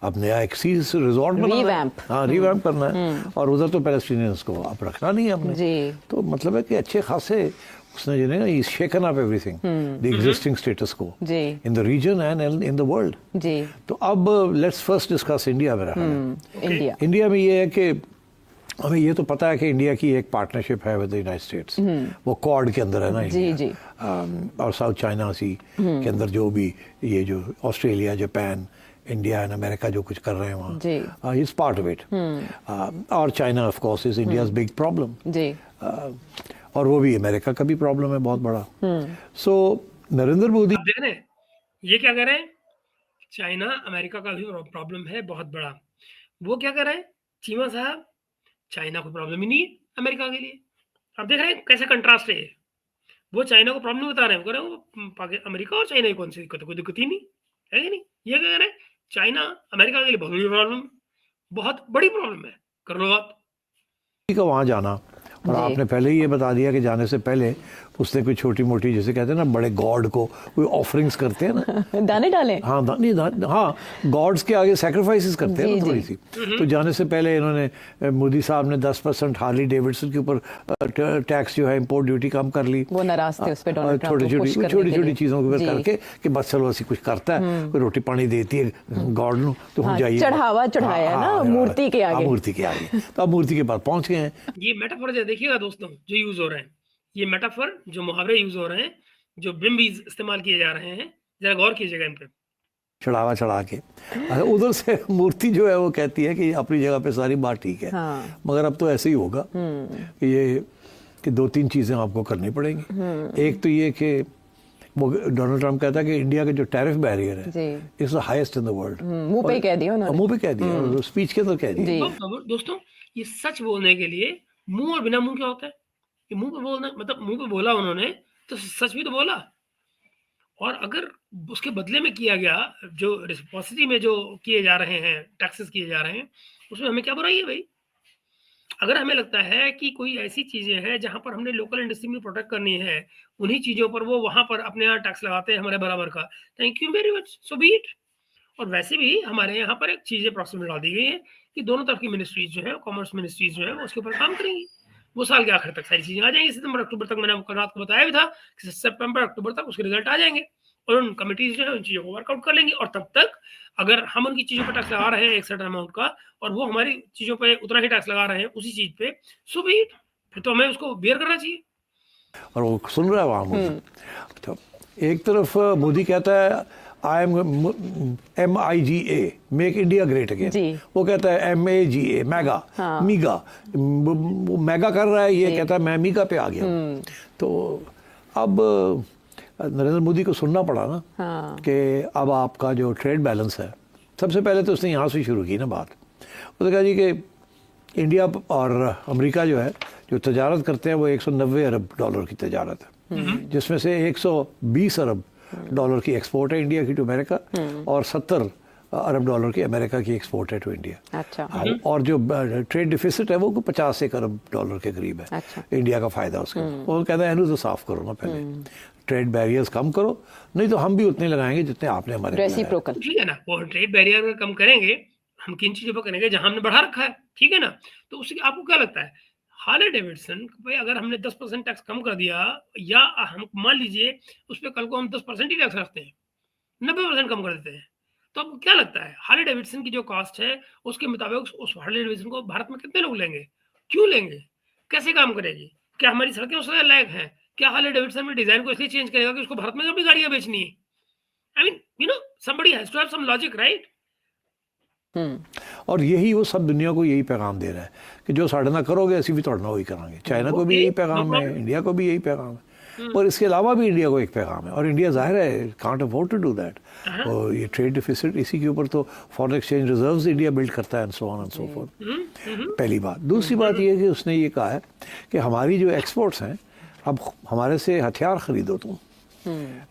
अब नया एक सी रिजॉर्ट बनाना है, Revamp। हाँ रिवैम्प करना है, और उधर तो पैलेस्टीनियंस को अब रखना नहीं है हमने। जी। तो मतलब है कि अच्छे खासे उसने जो है shaken up everything, the existing status quo जी। In the region and in the world. जी। तो अब लेट्स फर्स्ट डिस्कस इंडिया मेरा ख्याल है। इंडिया इंडिया में ये है कि हमें ये तो पता है कि इंडिया की एक पार्टनरशिप है विद द यूनाइटेड स्टेट्स, वो क्वाड के अंदर है ना जी, इंडिया। जी। और साउथ चाइना सी के अंदर जो भी ये जो Australia, Japan, India and America जो कुछ कर रहे हैं जी। वहाँ, इज पार्ट ऑफ इट। और China of course is India's big problem, जी। और वो भी अमेरिका का भी प्रॉब्लम है बहुत बड़ा। सो नरेंद्र मोदी आप देख रहे हैं ये क्या कर रहे हैं? चाइना अमेरिका का भी प्रॉब्लम है बहुत बड़ा। वो क्या कर रहे हैं चीमा साहब? चाइना को प्रॉब्लम ही नहीं है अमेरिका के लिए। आप देख रहे हैं कैसे कंट्रास्ट है ये। वो चाइना को प्रॉब्लम बता रहे हैं, वो कह रहे हैं वो अमेरिका और चाइना की कौन सी दिक्कत है? कोई दिक्कत ही नहीं है कि नहीं। ये क्या कर रहे हैं? चाइना अमेरिका के लिए बहुत बड़ी प्रॉब्लम है, बहुत बड़ी प्रॉब्लम है। कर लो बात। का वहाँ जाना और जी। आपने पहले ही ये बता दिया कि जाने से पहले उसने कोई छोटी मोटी, जैसे कहते हैं ना बड़े गॉड को कोई ऑफरिंग्स करते हैं ना, दाने डाले। हाँ नहीं हाँ, गॉड्स के आगे सैक्रिफाइसेस करते हैं जी, ना थोड़ी जी। सी। तो जाने से पहले इन्होंने मोदी साहब ने 10% हार्ली डेविडसन के ऊपर टैक्स जो है इंपोर्ट ड्यूटी कम कर ली। वो नाराज थे उस पे डोनाल्ड ट्रम्प को पुश करने के छोटी लिए। चीज़ों के ऊपर जी। करके कि बस चलो ऐसी कुछ करता है, कोई रोटी पानी देती है गॉड नु, तो हम हाँ, जाइए चढ़ावा चढ़ाया ना मूर्ति के आगे। मूर्ति के आगे। तो अब मूर्ति के पास पहुंच गए हैं। ये मेटाफर जो देखिएगा दोस्तों जो यूज हो रहे हैं, ये मेटाफर जो मुहावरे यूज हो रहे हैं, जो बिम्बीज इस्तेमाल किए जा रहे हैं, जरा गौर कीजिएगा इन पे। चढ़ावा चढ़ा के उधर से मूर्ति जो है वो कहती है कि अपनी जगह पे सारी बात ठीक है। हाँ। मगर अब तो ऐसे ही होगा कि ये कि 2-3 चीज़ें आपको करनी पड़ेंगी। एक तो ये कि वो डोनाल्ड ट्रम्प कहता है कि इंडिया का जो टैरिफ बैरियर है it's the highest in the world. मुंह पे ही कह दिया उन्होंने। मुंह पे कह दिया और स्पीच के अंदर कह दिया। तो दोस्तों ये सच बोलने के लिए मुंह और बिना मुंह क्या होता है? ये मुंह पे बोलना मतलब मुंह पे बोला उन्होंने तो सच भी तो बोला, और अगर उसके बदले में किया गया जो रिसिप्रोसिटी में जो किए जा रहे हैं, टैक्सेस किए जा रहे हैं, उसमें हमें क्या बुराई है भाई? अगर हमें लगता है कि कोई ऐसी चीज़ें हैं जहाँ पर हमने लोकल इंडस्ट्री में प्रोटेक्ट करनी है, उन्हीं चीज़ों पर वो वहाँ पर अपने यहाँ टैक्स लगाते हैं हमारे बराबर का, thank you very much, so B it. और वैसे भी हमारे यहाँ पर एक चीज़ें प्रोक्सी में डाल दी गई है कि दोनों तरफ की मिनिस्ट्रीज जो है, कॉमर्स मिनिस्ट्रीज जो है, वो उसके ऊपर काम करेंगी। वो साल के आखिर तक सारी चीज़ें आ जाएंगी, सितंबर अक्टूबर तक। मैंने कल रात को बताया भी था कि सितंबर अक्टूबर तक उसके रिजल्ट आ जाएंगे और उन कमिटीज जो है उन चीज़ों को वर्कआउट कर लेंगी। और तब तक अगर हम उनकी चीज़ों पर टैक्स लगा रहे हैं एक सर्टेन अमाउंट का, और वो हमारी चीज़ों पे उतना ही टैक्स लगा रहे हैं उसी चीज़ पे, सो बी इट, फिर तो हमें उसको बियर करना चाहिए। और वो सुन रहा है वहाँ मोदी। तो एक तरफ मोदी कहता है I am MIGA, make India great again. वो कहता है MAGA, मैगा, मीगा। वो मैगा कर रहा है, ये कहता है मैं मीगा पे आ गया। तो अब नरेंद्र मोदी को सुनना पड़ा ना कि अब आपका जो ट्रेड बैलेंस है, सबसे पहले तो उसने यहाँ से शुरू की ना बात। उसने कहा जी कि इंडिया और अमेरिका जो है जो तजारत करते हैं वो 190 अरब डॉलर की तजारत है, जिसमें से 120 अरब डॉलर की एक्सपोर्ट है इंडिया की टू अमेरिका, और 70 अरब डॉलर की अमेरिका की एक्सपोर्ट है टू इंडिया। अच्छा। और जो ट्रेड डिफिसिट है वो 51 अरब डॉलर के करीब है। अच्छा। इंडिया का फायदा उसका। वो कहता है इन्हें तो साफ करो ना पहले, ट्रेड बैरियर्स कम करो, नहीं तो हम भी उतने लगाएंगे जितने आपने हमारे रेसिप्रोकल। ठीक है ना, वो ट्रेड बैरियर अगर कम करेंगे, हम किन चीजों पर करेंगे जहां हमने बढ़ा रखा है, ठीक है ना। तो उससे आपको क्या लगता है, हार्ले डेविडसन पे अगर हमने 10% टैक्स कम कर दिया, या हम मान लीजिए उस पर कल को हम 10% ही टैक्स रखते हैं, 90% कम कर देते हैं, तो आपको क्या लगता है हार्ले डेविडसन की जो कॉस्ट है उसके मुताबिक उस हार्ले डेविडसन को भारत में कितने लोग लेंगे, क्यों लेंगे, कैसे काम करेगी, क्या हमारी सड़कें उसके लायक हैं, क्या हार्ले डेविडसन में डिजाइन को इसलिए चेंज करेगा कि उसको भारत में कभी गाड़ियां बेचनी है? I mean you know somebody has to have some logic, right? और यही वो सब दुनिया को यही पैगाम दे रहा है कि जो साढ़े ना करोगे ऐसी भी तोड़ना वही करांगे। चाइना को भी यही पैगाम है, इंडिया को भी यही पैगाम है, और इसके अलावा भी इंडिया को एक पैगाम है। और इंडिया जाहिर है can't afford to do that. और ये ट्रेड डिफिसिट, इसी के ऊपर तो foreign exchange reserves India build करता है and so on and so forth. पहली बात। दूसरी बात ये है कि उसने ये कहा है कि हमारी जो एक्सपोर्ट्स हैं, अब हमारे से हथियार खरीदो तुम।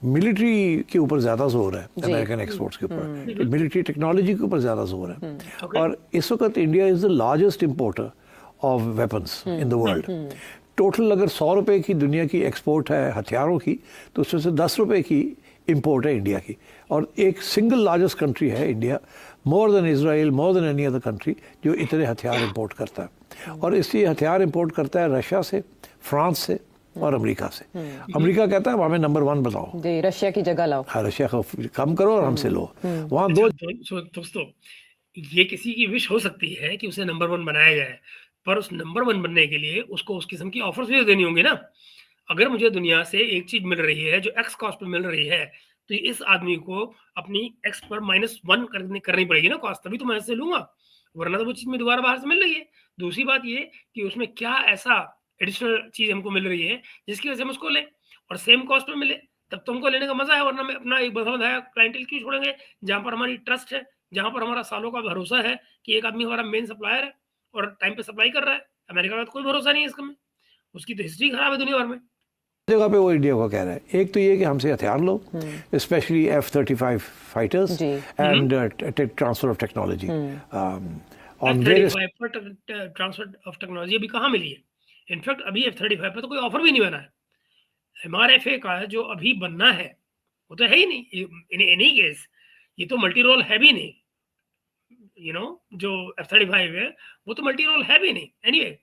मिलिट्री के ऊपर ज़्यादा जोर है अमेरिकन एक्सपोर्ट्स के ऊपर, मिलिट्री टेक्नोलॉजी के ऊपर ज़्यादा जोर है। और इस वक्त India is the largest importer of weapons in the world. Total अगर 100 रुपए की दुनिया की एक्सपोर्ट है हथियारों की, तो उसमें से 10 रुपए की इंपोर्ट है इंडिया की। और एक सिंगल लार्जेस्ट कंट्री है India, more than Israel, more than any other country, जो इतने हथियार इंपोर्ट करता है। और इसलिए हथियार इंपोर्ट करता है रशिया से, फ्रांस से और अमेरिका से। अमेरिका कहता है हमें नंबर 1 बताओ जी, रशिया की जगह लाओ। हाँ, रशिया को कम करो और हमसे लो। वहाँ दो दोस्तों ये किसी की विश हो सकती है कि उसे नंबर 1 बनाया जाए, पर उस नंबर 1 बनने के लिए उसको उस किस्म की ऑफर्स भी देनी होंगी ना। अगर मुझे दुनिया से एक चीज मिल रही है जो एक्स कॉस्ट पे मिल रही है, तो इस आदमी को अपनी एक्स पर -1 करनी पड़ेगी ना कॉस्ट, तभी तो मैं इससे लूंगा, वरना तो वो चीज में दोबारा बाहर से मिल रही है। दूसरी बात ये कि उसमें क्या ऐसा एडिशनल चीज हमको मिल रही है जिसकी वजह से हम उसको लें और सेम कॉस्ट पे मिले, तब तो हमको लेने का मजा है। वरना मैं अपना एक बताया क्लाइंटेल क्यों छोड़ेंगे जहां पर हमारी ट्रस्ट है, जहां पर हमारा सालों का भरोसा है कि एक आदमी हमारा मेन सप्लायर है और टाइम पे सप्लाई कर रहा है। अमेरिका का तो कोई भरोसा नहीं है इसका में, उसकी तो हिस्ट्री खराब है दुनिया भर में। जगह पे वो इंडिया को कह रहा है। एक तो ये कि हमसे हथियार लो, specially F-35 fighters and transfer of technology on various. Transfer of technology अभी कहाँ मिली है? इनफैक्ट अभी F-35 पे तो कोई ऑफर भी नहीं बना है। MRFA का जो अभी बनना है वो तो है ही नहीं। इन एनी केस ये तो मल्टी रोल है भी नहीं, जो F-35 है वो तो मल्टी रोल है भी नहीं एनीवे।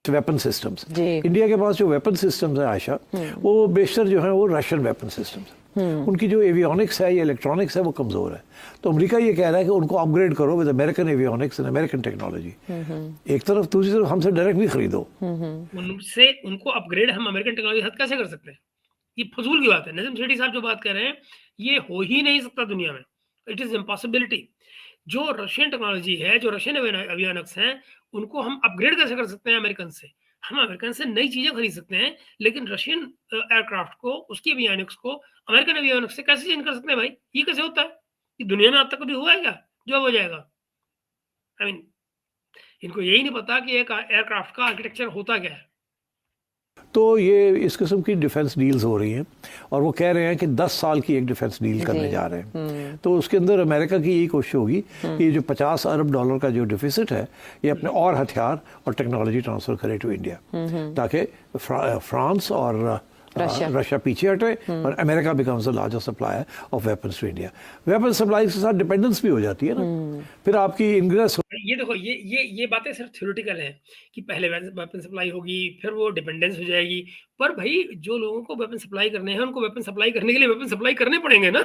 वेपन सिस्टम्स, जी। इंडिया के पास जो वेपन सिस्टम्स है आयशा, वो बेशतर जो है वो रशियन वेपन सिस्टम्स है। उनकी जो एवियोनिक्स है या इलेक्ट्रॉनिक्स है वो कमज़ोर है। तो अमेरिका ये कह रहा है कि उनको अपग्रेड करो with American avionics and American technology. एक तरफ, दूसरी तरफ हमसे डायरेक्ट भी खरीदो। उनसे उनको अपग्रेड हम अमेरिकन टेक्नोलॉजी के साथ कैसे कर सकते हैं? ये फजूल की बात है। नजम सेठी साहब जो बात कर रहे हैं ये हो ही नहीं सकता दुनिया में। It is impossibility. जो रशियन टेक्नोलॉजी है, जो रशियन एवियोनिक्स हैं, उनको हम अपग्रेड कैसे कर सकते हैं अमेरिकन से? हम अमेरिकन से नई चीजें खरीद सकते हैं, लेकिन रशियन एयरक्राफ्ट को, उसकी एवियोनिक्स को अमेरिकन एवियोनिक्स से कैसे चेंज कर सकते हैं भाई? ये कैसे होता है? ये दुनिया में आज तक कभी हुआ है क्या जो अब हो जाएगा? आई मीन इनको यही नहीं पता कि एक एयरक्राफ्ट का आर्किटेक्चर होता क्या है। तो ये इस किस्म की डिफेंस डील्स हो रही हैं और वो कह रहे हैं कि 10 साल की एक डिफेंस डील करने जा रहे हैं। तो उसके अंदर अमेरिका की यही कोशिश होगी कि ये जो $50 अरब का जो डिफिसिट है ये अपने और हथियार और टेक्नोलॉजी ट्रांसफर करे टू इंडिया, ताकि फ्रांस और रशिया पीछे हटे और America becomes the largest supplier of weapons to India. Weapon supply के साथ डिपेंडेंस भी हो जाती है ना, फिर आपकी इंग्रेस। ये देखो, ये बातें सिर्फ थ्योरेटिकल हैं कि पहले वेपन सप्लाई होगी, फिर वो डिपेंडेंस हो जाएगी। पर भाई जो लोगों को वेपन सप्लाई करने हैं उनको वेपन सप्लाई करने के लिए वेपन सप्लाई करने पड़ेंगे ना।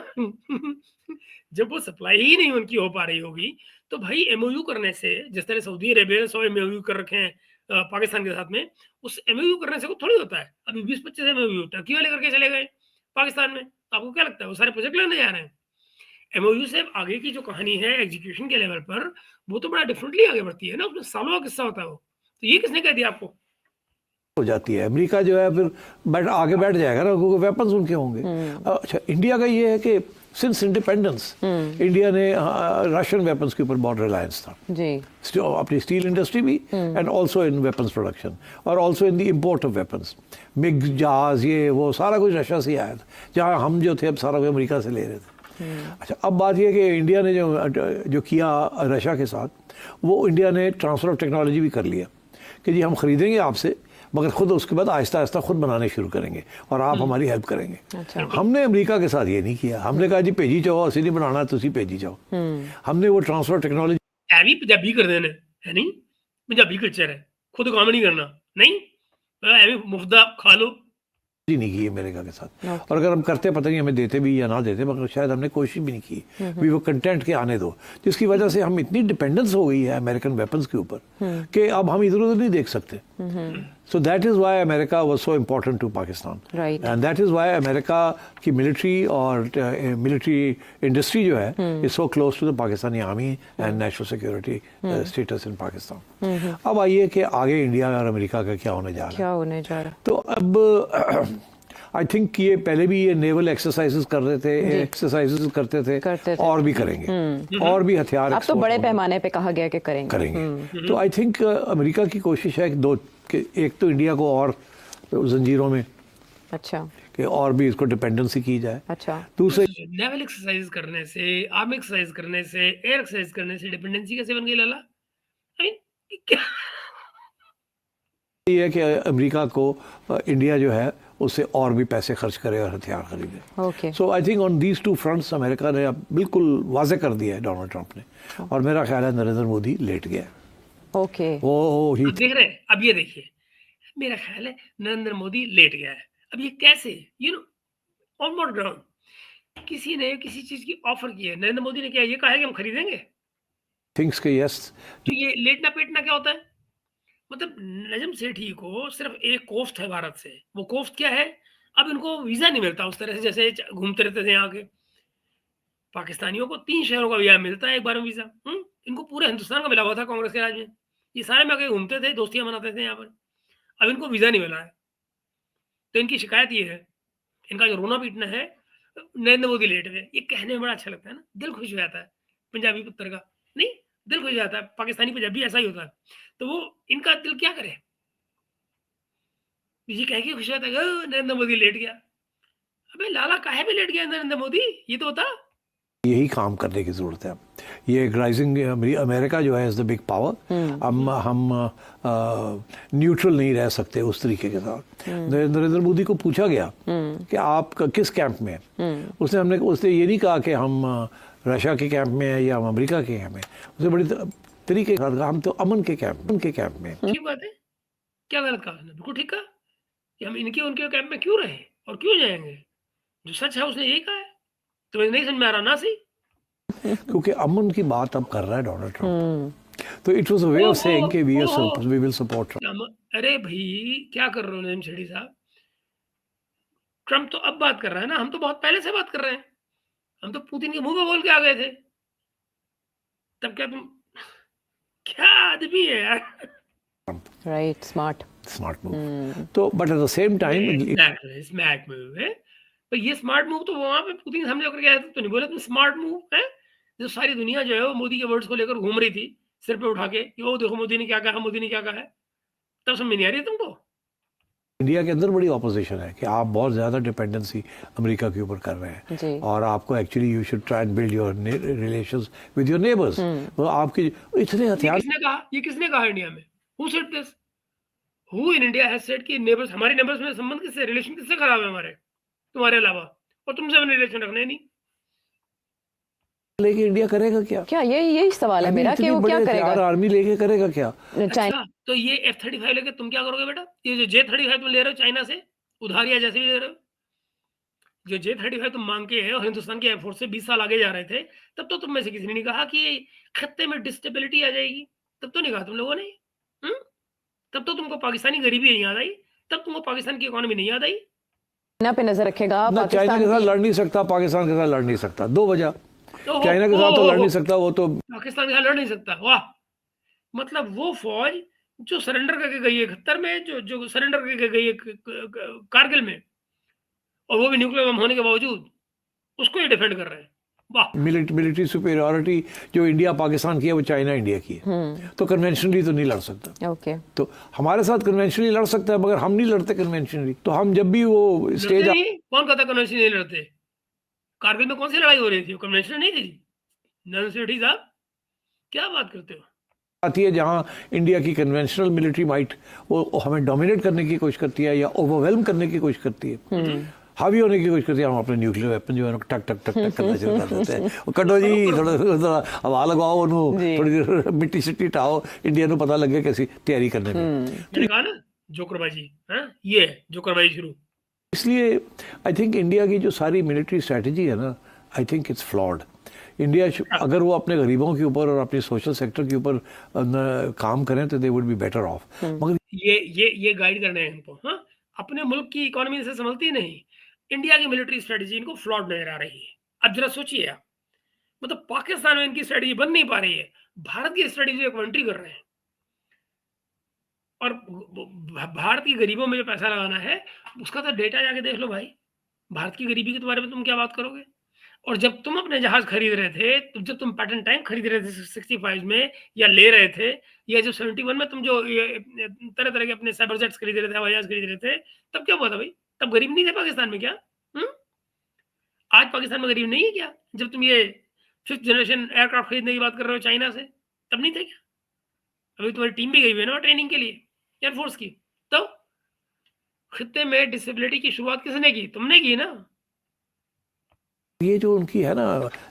जब वो सप्लाई ही नहीं उनकी हो पा रही होगी तो भाई एमओयू करने से, जिस तरह सऊदी अरेबिया ने 100 एमओयू कर रखे हैं पाकिस्तान के साथ में, उस एमओयू करने से वो थोड़ी होता है। अभी 20-25 एमओयू टर्की वाले करके चले गए पाकिस्तान में। आपको क्या लगता है वो सारे प्रोजेक्ट लेने जा रहे हैं? एमओयू से आगे की जो कहानी है एग्जीक्यूशन के लेवल पर, वो तो बड़ा डिफरेंटली आगे बढ़ती है ना, उसमें सालों का किस्सा होता है वो। तो ये किसने कह दिया आपको? हो जाती है। अमेरिका जो है फिर आगे बैठ जाएगा ना, क्योंकि वेपन्स उनके होंगे। अच्छा, इंडिया का ये है कि सिंस इंडिपेंडेंस इंडिया ने रशियन वेपन्स के ऊपर बहुत रिलायंस था जी, अपनी स्टील इंडस्ट्री भी and also in weapons production और also in the import of weapons. MiG जहाज ये वो सारा कुछ रशिया से ही आया था, जहाँ हम जो थे अब सारा कुछ अमेरिका से ले रहे थे। अच्छा, अब बात यह कि इंडिया ने जो किया रशिया के साथ, वो इंडिया ने ट्रांसफ़र ऑफ टेक्नोलॉजी भी कर लिया कि जी हम ख़रीदेंगे आपसे, मगर खुद उसके बाद आहिस्ता आहिस्ता खुद बनाने शुरू करेंगे और आप हमारी हेल्प करेंगे। अच्छा। हमने अमेरिका के साथ ये नहीं किया। हमने कहा जी भेजी जाओ, असि नहीं बनाना, तुसी भेजी जाओ। हमने वो ट्रांसफर टेक्नोलॉजी भी पंजाबी कर देना है नहीं, पंजाबी कल्चर है, खुद काम नहीं करना नहीं, मुफ्ता खा लो नहीं की अमेरिका के साथ। और अगर हम करते, पता नहीं हमें देते भी या ना देते, मगर शायद हमने कोशिश भी नहीं की। वी वो कंटेंट के आने दो, जिसकी वजह से हम इतनी डिपेंडेंस हो गई है अमेरिकन वेपन्स के ऊपर कि अब हम इधर उधर नहीं देख सकते। So that is why America was so important to Pakistan, and that is why America की मिलिट्री और मिलिट्री इंडस्ट्री जो है is so close to the Pakistani army and national security states in Pakistan. अब आइए कि आगे इंडिया और अमेरिका का क्या होने जा रहा है। तो अब आई थिंक ये पहले भी ये नेवल एक्सरसाइजेस कर रहे थे, एक्सरसाइजेस करते थे और भी करेंगे और भी हथियार अब तो बड़े पैमाने पे कहा गया कि करेंगे। तो आई थिंक अमेरिका की कोशिश है कि एक तो इंडिया को और जंजीरों में, अच्छा, कि और भी इसको डिपेंडेंसी की जाए। अच्छा, दूसरे नेवल एक्सरसाइज करने से, आर्मी एक्सरसाइज करने से, एयर एक्सरसाइज करने से डिपेंडेंसी कैसे बन गई लाला? क्या ये है कि अमेरिका को इंडिया जो है उससे और भी पैसे खर्च करे और हथियार खरीदे। Okay, so I think on these two fronts America ने अब बिल्कुल वाजे कर दिया है डोनाल्ड ट्रंप ने, और मेरा ख्याल है नरेंद्र मोदी लेट गया। ओके, आप देख रहे हैं? अब ये देखिए, मेरा ख्याल है नरेंद्र मोदी लेट गया है। अब ये कैसे, ऑन मोर ग्राउंड किसी ने किसी चीज की ऑफर की है, नरेंद्र मोदी ने क्या ये कहा है कि हम खरीदेंगे? थिंक्स के यस। तो ये लेटना पेटना क्या होता है? मतलब नजम सेठी को सिर्फ एक कोफ्त है भारत से। वो कोफ्त क्या है? अब इनको वीजा नहीं मिलता उस तरह से जैसे घूमते रहते थे यहाँ के पाकिस्तानियों को। 3 शहरों का वीजा मिलता है एक बार में वीजा। इनको पूरे हिंदुस्तान का मिला हुआ था कांग्रेस के राज में। ये सारे में आके घूमते थे, दोस्तियां मनाते थे यहाँ पर। अब इनको वीजा नहीं मिला है, तो इनकी शिकायत ये है, इनका जो रोना पीटना है, नरेंद्र मोदी लेट गए। ये कहने में बड़ा अच्छा लगता है ना, दिल खुश हो जाता है पंजाबी पुत्र का, नहीं दिल खुश हो जाता है। पाकिस्तानी पंजाबी ऐसा ही होता है। तो वो इनका दिल क्या करे, ये कह के खुश होता है नरेंद्र मोदी लेट गया। अबे लाला काहे पे लेट गया नरेंद्र मोदी, ये तो बता। यही काम करने की जरूरत है। ये राइजिंग अमेरिका जो है इज द बिग पावर। हम न्यूट्रल नहीं रह सकते उस तरीके के साथ। नरेंद्र मोदी को पूछा गया कि आप किस कैंप में हैं, उसने ये नहीं कहा कि हम रशिया के कैंप में हैं या हम अमेरिका के कैंप में। उसने बड़ी तरीके के साथ कहा हम तो अमन के कैंप में। ठीक बात है, क्या गलत कहा उसने? बिल्कुल ठीक कहा कि हम इनके उनके कैंप में क्यों रहे और क्यों जाएंगे। जो सच है उसने यही कहा है, तो नहीं समझ में आ रहा ना सी। क्योंकि अमन की बात अब कर रहा है डोनाल्ड ट्रंप, तो it was a way of saying कि वी विल सपोर्ट। अरे भाई क्या कर रहे हो नईम शेठी साहब? ट्रंप तो अब बात कर रहा है ना, हम तो बहुत पहले से बात कर रहे हैं। हम तो पुतिन के मुंह पे बोल के आ गए थे। तब क्या तुम क्या आदमी है यार। Right, smart move. तो but at the same time smart move है। पर ये स्मार्ट मूव तो वहां पे पुतिन सामने होकर गया तो नहीं बोले तुम स्मार्ट मूव है। जो सारी दुनिया जो है वो मोदी के वर्ड्स को लेकर घूम रही थी सिर पे उठा के कि वो देखो मोदी ने क्या कहा, मोदी ने क्या कहा है। तब समझ नहीं आ रही तुमको। इंडिया के अंदर बड़ी ऑपोजिशन है कि आप बहुत ज़्यादा डिपेंडेंसी अमेरिका के ऊपर कर रहे हैं और आपको actually you should try and build your relations with your neighbours. वो आपके इतने हथियार ये किसने कहा इंडिया में? Who said this? Who in India has said कि नेबर्स, हमारे नेबर्स में संबंध किससे, रिलेशन किससे खराब है हमारे तुम्हारे अलावा? और तुमसे हमने रिलेशन रखना ही नहीं। लेके इंडिया करेगा क्या यही सवाल है मेरा कि वो क्या करेगा। आर्मी लेके करेगा क्या? अच्छा, तो ये F-35 लेके तुम क्या करोगे बेटा? ये जो J-35 तुम ले रहे हो चाइना से उधार या जैसे भी ले रहे हो, जो J-35 तुम मांग के है और हिंदुस्तान के एयरफोर्स से 20 साल आगे जा रहे थे, तब तो तुम में से किसी ने नहीं कहा कि खत्ते में डिस्टेबिलिटी आ जाएगी। तब तो नहीं कहा तुम लोगों ने। तब तो तुमको पाकिस्तानी गरीबी नहीं याद आई, तब तुमको पाकिस्तान की इकोनॉमी नहीं याद आई। चाइना पे नजर रखेगा। चाइना के साथ लड़ नहीं सकता, पाकिस्तान के साथ लड़ नहीं सकता। दो वजह, चाइना के साथ तो लड़ नहीं सकता, वो तो पाकिस्तान के साथ लड़ नहीं सकता। वाह, मतलब वो फौज जो सरेंडर करके गई है 71 में, जो सरेंडर करके गई है कारगिल में, और वो भी न्यूक्लियर बम होने के बावजूद, उसको ये डिफेंड कर रहे हैं। वाह, मिलिट्री सुपेरियरिटी जो इंडिया पाकिस्तान की है वो चाइना इंडिया की है। तो कन्वेंशनली तो नहीं लड़ सकता। ओके, तो हमारे साथ कन्वेंशनली लड़ सकता है मगर हम नहीं लड़ते कन्वेंशनली। तो हम जब भी वो स्टेज, कौन कहता कन्वेंशनली नहीं लड़ते? कारगिल में कौन सी लड़ाई हो रही थी? कन्वेंशनल नहीं थी। नरेंद्र शेठी साहब क्या बात करते हो? आती है जहां इंडिया की कन्वेंशनल मिलिट्री माइट वो हमें डोमिनेट करने की कोशिश करती है या ओवरवेलम करने की कोशिश करती है, हावी होने की कोशिश करती है। हम अपने न्यूक्लियर वेपन जो है टक टक टक टक करना शुरू कर देते हैं। कटो जी, थोड़ा हवा लगाओ, थोड़ी देर मिट्टी सिट्टी टाओ, इंडिया को पता लगे कैसी तैयारी करने में। मैंने कहा ना जोकरबाजी, ये है जोकरबाजी शुरू। इसलिए आई थिंक इंडिया की जो सारी मिलिट्री स्ट्रेटजी है ना, I think it's flawed. India अगर वो अपने गरीबों के ऊपर और अपने सोशल सेक्टर के ऊपर काम करें तो they would be better of. मगर ये गाइड करने हैं इनको। अपने मुल्क की इकोनॉमी से संभलती नहीं। इंडिया की मिलिट्री स्ट्रेटजी इनको फ्लॉड नजर आ रही है। अब जरा सोचिए आप, मतलब पाकिस्तान में इनकी स्ट्रेटजी बन नहीं पा रही है, भारत की स्ट्रेटजी एक कमेंट्री कर रहे हैं। और भारत की गरीबों में जो पैसा लगाना है उसका तो डेटा जाके देख लो भाई। भारत की गरीबी के बारे में तुम क्या बात करोगे? और जब तुम अपने जहाज खरीद रहे थे, तो जब तुम पैटर्न टैंक खरीद रहे थे 65 में या ले रहे थे, या जब 71 में तुम जो तरह तरह के अपने साइबर जेट्स खरीद रहे थे, हवाई जहाज खरीद रहे थे, तब क्या हुआ था भाई? तब गरीब नहीं थे पाकिस्तान में क्या? आज पाकिस्तान में गरीब नहीं है क्या? जब तुम ये 5th जनरेशन एयरक्राफ्ट खरीदने की बात कर रहे हो चाइना से, तब नहीं थे क्या? अभी तुम्हारी टीम भी गई हुई है ना ट्रेनिंग के लिए एयरफोर्स की। तो खित्ते में डिसेबिलिटी की शुरुआत किसने की? तुमने की ना। ये जो उनकी है ना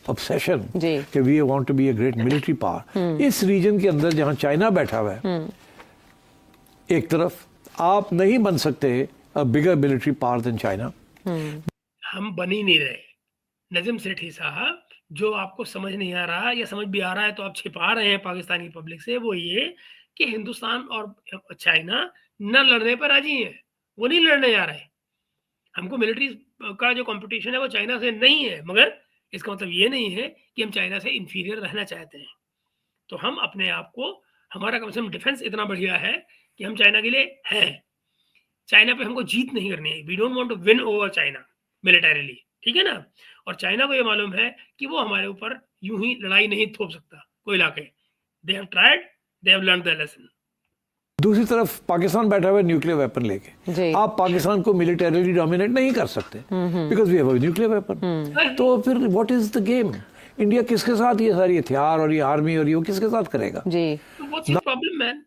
ऑब्सेशन कि we want to be a great military power, इस रीजन के अंदर जहां चाइना बैठा हुआ है एक तरफ, आप नहीं बन सकते अ बिगर मिलिट्री पावर देन चाइना। हम बन ही नहीं रहे नजीम सेठी साहब। जो आपको समझ नहीं आ रहा या समझ भी आ रहा है तो आप छिपा रहे हैं पाकिस्तान की पब्लिक से, वो ये कि हिंदुस्तान और चाइना न लड़ने पर राजी है। वो नहीं लड़ने जा रहे। हमको मिलिट्री का जो कंपटीशन है वो चाइना से नहीं है, मगर इसका मतलब ये नहीं है कि हम चाइना से इंफीरियर रहना चाहते हैं। तो हम अपने आप को, हमारा कम से कम डिफेंस इतना बढ़िया है कि हम चाइना के लिए हैं। चाइना पे हमको जीत नहीं करनी है। We don't want to win over China militarily, ठीक है ना। और चाइना को ये मालूम है कि वो हमारे ऊपर यूं ही लड़ाई नहीं थोप सकता कोई लाके। They have tried, they have learned the lesson. दूसरी तरफ पाकिस्तान बैठा हुआ है न्यूक्लियर वेपन लेके। आप पाकिस्तान को मिलिटरीली डोमिनेट नहीं कर सकते because we have a nuclear weapon. तो फिर what is the game? India किसके साथ ये सारी हथियार और ये आर्मी और ये वो किसके साथ करेगा? जी व्हाट्स योर प्रॉब्लम मैन?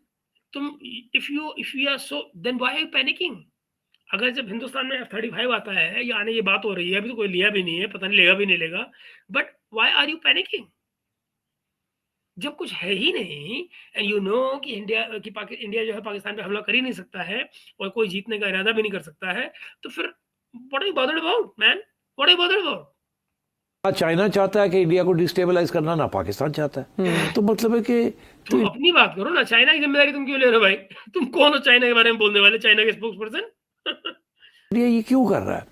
तुम if you are so then why are you panicking? अगर जब हिंदुस्तान में F-35 आता है या आने की बात हो रही है, अभी तो कोई लिया भी नहीं है, पता नहीं लेगा भी नहीं लेगा, but why are you panicking? जब कुछ है ही नहीं एंड यू नो कि इंडिया जो है पाकिस्तान पे हमला कर ही नहीं सकता है और कोई जीतने का इरादा भी नहीं कर सकता है, तो फिर what are you bothered about man? What are you bothered about? China चाहता है कि इंडिया को डिस्टेबलाइज करना, ना पाकिस्तान चाहता है। तो मतलब है कि तुम अपनी बात करो ना, चाइना की जिम्मेदारी तुम क्यों ले रहे हो भाई? तुम कौन हो चाइना के बारे में बोलने वाले, चाइना के स्पोक्स पर्सन? इंडिया ये क्यों कर रहा है?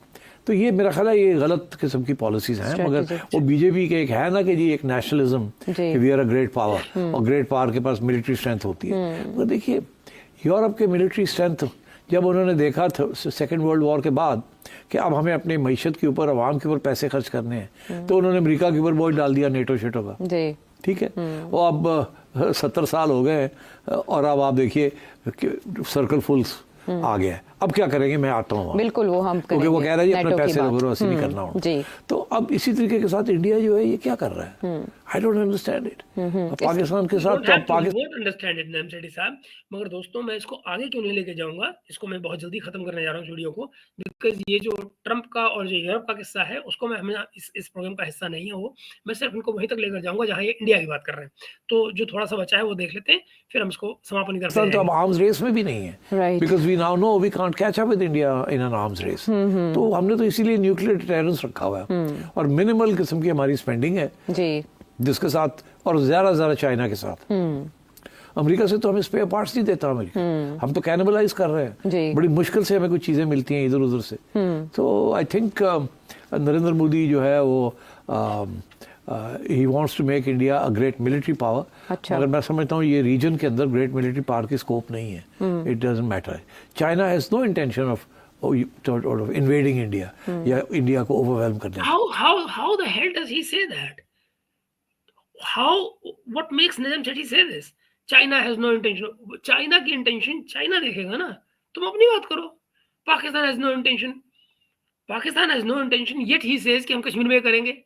तो ये मेरा ख्याल है ये गलत किस्म की पॉलिसीज हैं। मगर वो बीजेपी के एक है ना कि जी एक नेशनलिज्म कि we are a great power, और ग्रेट पावर के पास मिलिट्री स्ट्रेंथ होती है। तो देखिए यूरोप के मिलिट्री स्ट्रेंथ जब उन्होंने देखा था सेकेंड वर्ल्ड वॉर के बाद कि अब हमें अपनी मईशत के ऊपर, आवाम के ऊपर पैसे खर्च करने हैं, तो उन्होंने अमेरिका के ऊपर बोझ डाल दिया नेटो शेटो का। ठीक है, वो अब 70 साल हो गए और अब आप देखिए सर्कल फुल्स आ गया है। अब क्या करेंगे? मैं आता हूँ बिल्कुल, वो हम क्योंकि वो कह रहा है जी अपने पैसे वगैरह वैसे नहीं करना हो। तो अब इसी तरीके के साथ इंडिया जो है ये क्या कर रहा है? आई डोंट अंडरस्टैंड इट। पाकिस्तान के साथ अंडरस्टैंड इट नमसेठी साहब, मगर दोस्तों मैं इसको आगे क्यों नहीं लेके जाऊंगा, इसको मैं बहुत जल्दी खत्म करने जा रहा हूँ वीडियो को, बिकॉज ये जो ट्रंप का और जो यूरोप का किस्सा है उसको मैं हमें इस प्रोग्राम का हिस्सा नहीं है वो, मैं सिर्फ इनको वहीं तक लेकर जाऊंगा जहाँ ये इंडिया की बात कर रहे हैं। तो जो थोड़ा सा बचा है वो देख लेते हैं, फिर हम इसको समापन करते हैं। तो अब आर्म्स रेस में भी नहीं है, because we now know we can't catch up with India in an arms race. तो हमने तो इसीलिए न्यूक्लियर डिटरेंस रखा हुआ है और मिनिमल किस्म की हमारी स्पेंडिंग है जी, जिसके साथ, और ज्यादा चाइना के साथ। अमेरिका से तो हमें स्पेयर पार्ट्स नहीं देता अमेरिका, हम तो कैनिबलाइज कर रहे हैं, बड़ी मुश्किल से हमें कुछ चीजें मिलती हैं इधर उधर से। तो आई थिंक नरेंद्र मोदी जो है वो ही wants to make India a great military power. मगर मैं समझता हूँ ये रीजन के अंदर ग्रेट मिलिट्री पावर की स्कोप नहीं है। It doesn't matter. China has no intention of invading India या इंडिया को ओवरवेलम करने। How the hell does he say that? What makes Nizam Shetty say this? China has no intention. China की intention China देखेगा ना, तुम अपनी बात करो। Pakistan has no intention. Pakistan has no intention, yet he says कि हम कश्मीर में करेंगे।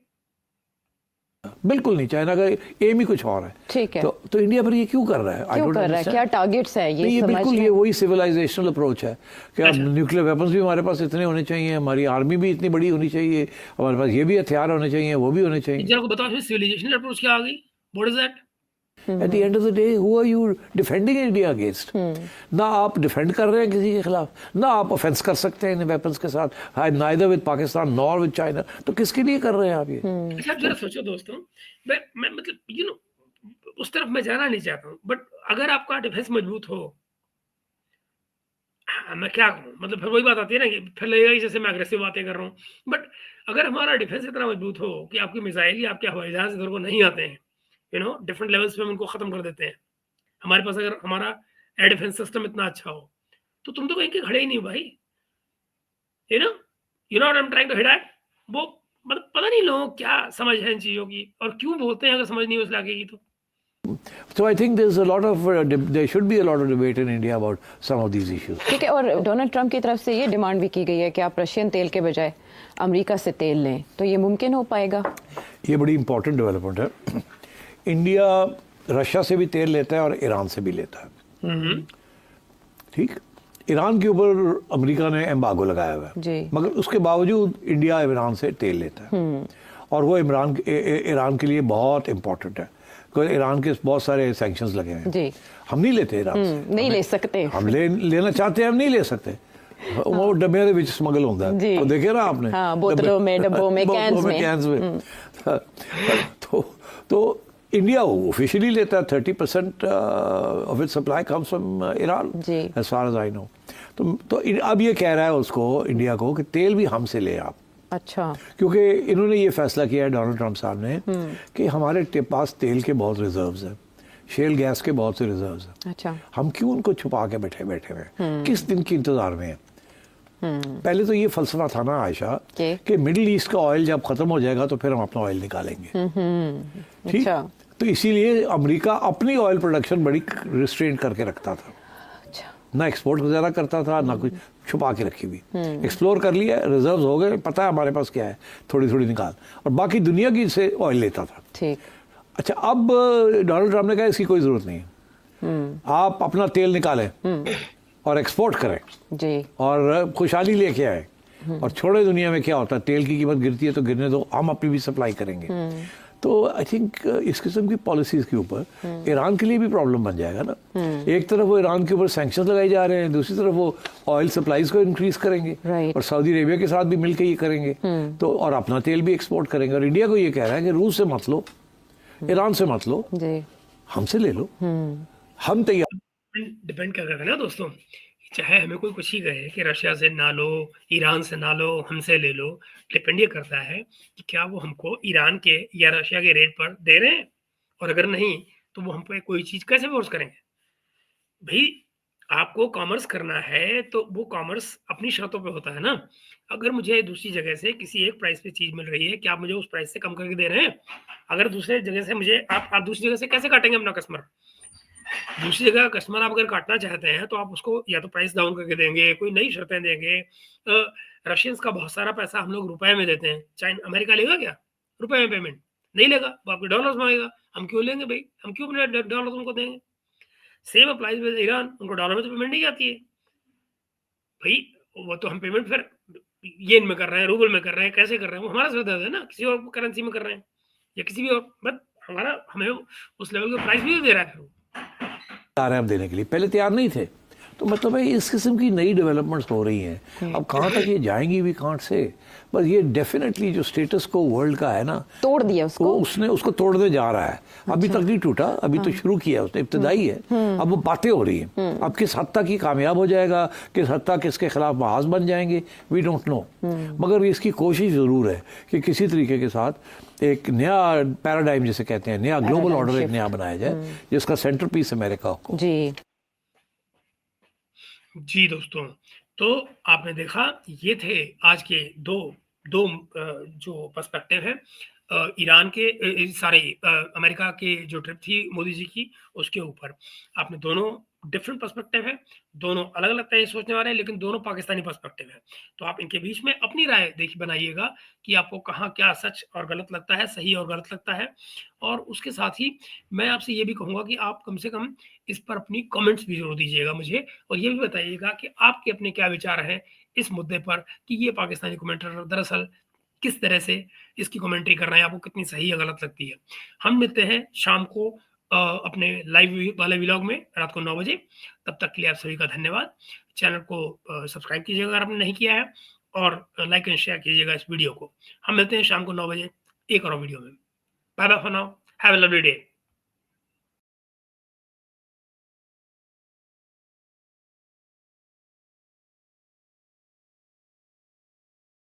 बिल्कुल नहीं, चाइना का एम ही कुछ और है। ठीक है, तो इंडिया पर ये क्यों कर रहा है? क्यों कर रहा है? क्या टारगेट्स है ये? बिल्कुल ये वही सिविलाइजेशनल अप्रोच है कि अब न्यूक्लियर वेपन्स भी हमारे पास इतने होने चाहिए, हमारी आर्मी भी इतनी बड़ी होनी चाहिए, हमारे पास ये भी हथियार होने चाहिए, वो भी होने चाहिए। जरा को बताओ सिविलाइजेशनल अप्रोच क्या आ गई? What is that? At the end of the day, who are you defending India against? ना आप डिफेंड कर रहे हैं किसी के खिलाफ, ना आप ऑफेंस कर सकते हैं इन वेपन्स के साथ, neither with Pakistan nor with China. तो किसके लिए कर रहे हैं आप ये? अच्छा जरा सोचो दोस्तों, मैं मतलब उस तरफ मैं जाना नहीं चाहता हूँ, बट अगर आपका डिफेंस मजबूत हो, मैं क्या करूँ, मतलब फिर वही बात आती है ना कि फिर लगेगा कि जैसे मैं अग्रेसिव बातें कर रहा हूँ। बट अगर हमारा डिफेंस इतना मजबूत हो कि आपकी मिसाइल या आपके हवाई जहाज इधर को नहीं आते हैं, डिफरेंट लेवल्स पे हम उनको खत्म कर देते हैं, हमारे पास अगर हमारा एयर डिफेंस सिस्टम इतना अच्छा हो, तो तुम तो कहीं के खड़े ही नहीं भाई। You know what I am trying to hit at. वो मतलब पता नहीं लोगों को क्या समझ है इन चीजों की और क्यों बोलते हैं अगर समझ नहीं हो इस इलाके की। तो So I think there should be a lot of debate in India about some of these issues. ठीक है, और डोनाल्ड ट्रंप की तरफ से ये डिमांड भी की गई है कि आप रशियन तेल के बजाय अमेरिका से तेल लें, तो ये मुमकिन हो पाएगा? ये बड़ी इंपॉर्टेंट डेवलपमेंट है। इंडिया रशिया से भी तेल लेता है और ईरान से भी लेता है। ठीक, ईरान के ऊपर अमेरिका ने एम्बार्गो लगाया हुआ है, मगर उसके बावजूद इंडिया ईरान से तेल लेता है और वो ईरान के लिए बहुत इंपॉर्टेंट है क्योंकि ईरान के बहुत सारे सैंक्शंस लगे हैं। हम नहीं लेते ईरान से, नहीं ले सकते। हम लेना चाहते हैं, हम नहीं ले सकते। वो डब्बे विच स्मगल होता है, वो देखे ना आपने, बोतलों में, डब्बों में, कैन्स में। तो इंडिया ऑफिशियली लेता है 30% of its supply comes from Iran as far as I know. तो अब ये कह रहा है उसको, इंडिया को, कि तेल भी हमसे ले आप। अच्छा, क्योंकि इन्होंने ये फैसला किया है डोनाल्ड ट्रंप साहब ने कि हमारे पास तेल के बहुत रिजर्व्स हैं, शेल गैस के बहुत से रिजर्व्स हैं। अच्छा, हम क्यों उनको छुपा के बैठे हुए, किस दिन की इंतजार में हैं? पहले तो ये फलसफा था ना आयशा कि मिडिल ईस्ट का ऑयल जब खत्म हो जाएगा तो फिर हम अपना ऑयल निकालेंगे। ठीक, तो इसीलिए अमेरिका अपनी ऑयल प्रोडक्शन बड़ी रिस्ट्रेन करके रखता था। ना एक्सपोर्ट ज़्यादा करता था, ना कुछ, छुपा के रखी हुई। एक्सप्लोर कर लिया, रिजर्व हो गए, पता है हमारे पास क्या है, थोड़ी थोड़ी निकाल, और बाकी दुनिया की से ऑयल लेता था। ठीक। अच्छा, अब डोनाल्ड ट्रम्प ने कहा इसकी कोई ज़रूरत नहीं है, आप अपना तेल निकालें और एक्सपोर्ट करें जी। और खुशहाली लेके आए, और छोड़े दुनिया में क्या होता है, तेल की कीमत गिरती है तो गिरने दो, हम अपनी भी सप्लाई करेंगे। तो आई थिंक इस किस्म की पॉलिसीज़ के ऊपर ईरान के लिए भी प्रॉब्लम बन जाएगा ना। एक तरफ वो ईरान के ऊपर सैंक्शन लगाए जा रहे हैं, दूसरी तरफ वो ऑयल सप्लाईज को इंक्रीज करेंगे, Right. और सऊदी अरेबिया के साथ भी मिलकर ये करेंगे, तो और अपना तेल भी एक्सपोर्ट करेंगे। और इंडिया को ये कह रहा है कि रूस से मत लो, ईरान से मत लो, जी। हमसे ले लो, हम तैयार। डिपेंड क्या करता है ना दोस्तों, चाहे हमें कोई कुछ ही कहे कि रशिया से ना लो, ईरान से ना लो, हमसे ले लो, डिपेंड ये करता है कि क्या वो हमको ईरान के या रशिया के रेट पर दे रहे हैं, और अगर नहीं तो वो हम पे कोई चीज़ कैसे फोर्स करेंगे? भई, आपको कॉमर्स करना है तो वो कॉमर्स अपनी शर्तों पे होता है ना। अगर मुझे दूसरी जगह से किसी एक प्राइस पे चीज़ मिल रही है, क्या आप मुझे उस प्राइस से कम करके दे रहे हैं? अगर दूसरे जगह से मुझे आप दूसरी जगह से कैसे काटेंगे अपना कस्टमर? दूसरी जगह कस्टमर आप अगर काटना चाहते हैं तो आप उसको या तो प्राइस डाउन करके देंगे, कोई नई शर्तें देंगे। रशियंस का बहुत सारा पैसा हम लोग रुपए में देते हैं, अमेरिका लेगा क्या? रुपए में पेमेंट? नहीं लेगा, वो आपके डॉलर्स माँगेगा। हम क्यों लेंगे भई? हम क्यों अपने डॉलर्स उनको देंगे? सेम अप्लाइज विद ईरान, उनको डॉलर में तो पेमेंट नहीं आती है। भई, वो तो हम पेमेंट फिर येन में कर रहे हैं, रूबल में कर रहे हैं, कैसे कर रहे हैं? वो हमारा सिर दर्द है ना, किसी और करेंसी में कर रहे हैं या किसी भी और, बट हमारा हमें उस लेवल का प्राइस भी दे रहा है फिर वो। तैयार हैं अब देने के लिए, पहले तैयार नहीं थे। तो मतलब है इस किस्म की नई डेवलपमेंट्स हो रही हैं। अब कहाँ तक ये जाएंगी भी कांट से, बस ये डेफिनेटली जो स्टेटस को वर्ल्ड का है ना, तोड़ दिया उसको, वो उसने उसको तोड़ने जा रहा है। अभी तक नहीं टूटा, अभी तो शुरू किया है उसने, इब्तदाई है। अब वो बातें हो रही हैं, अब किस हद तक ही कामयाब हो जाएगा, किस हद तक इसके खिलाफ महाज बन जाएंगे, वी डोंट नो। मगर इसकी कोशिश ज़रूर है कि किसी तरीके के साथ एक नया पैराडाइम जिसे कहते हैं, नया ग्लोबल ऑर्डर एक नया बनाया जाए, जिसका सेंटर पीस अमेरिका हो। जी दोस्तों, तो आपने देखा ये थे आज के दो दो जो पर्सपेक्टिव है ईरान के अमेरिका के जो ट्रिप थी मोदी जी की, उसके ऊपर। आपने दोनों डिफरेंट पर्सपेक्टिव है, दोनों अलग-अलग तरह से सोचने वाले हैं, लेकिन दोनों पाकिस्तानी पर्सपेक्टिव है। तो आप इनके बीच में अपनी राय बनाइएगा कि आपको कहाँ क्या सच और गलत लगता है, सही और गलत लगता है। और उसके साथ ही मैं आपसे ये भी कहूँगा कि आप कम से कम इस पर अपनी कमेंट्स भी ज़रूर दीजिएगा मुझे, और ये भी बताइएगा कि आपके अपने क्या विचार हैं इस मुद्दे पर कि ये पाकिस्तानी कमेंटेटर दरअसल किस तरह से इसकी कमेंट्री कर रहे हैं, आपको कितनी सही या गलत लगती है। हम मिलते हैं शाम को अपने लाइव वाले व्लॉग में रात को 9 बजे। तब तक के लिए आप सभी का धन्यवाद। चैनल को सब्सक्राइब कीजिएगा अगर आपने नहीं किया है, और लाइक एंड शेयर कीजिएगा इस वीडियो को। हम मिलते हैं शाम को 9 बजे एक और वीडियो में। Bye bye for now, have a lovely day.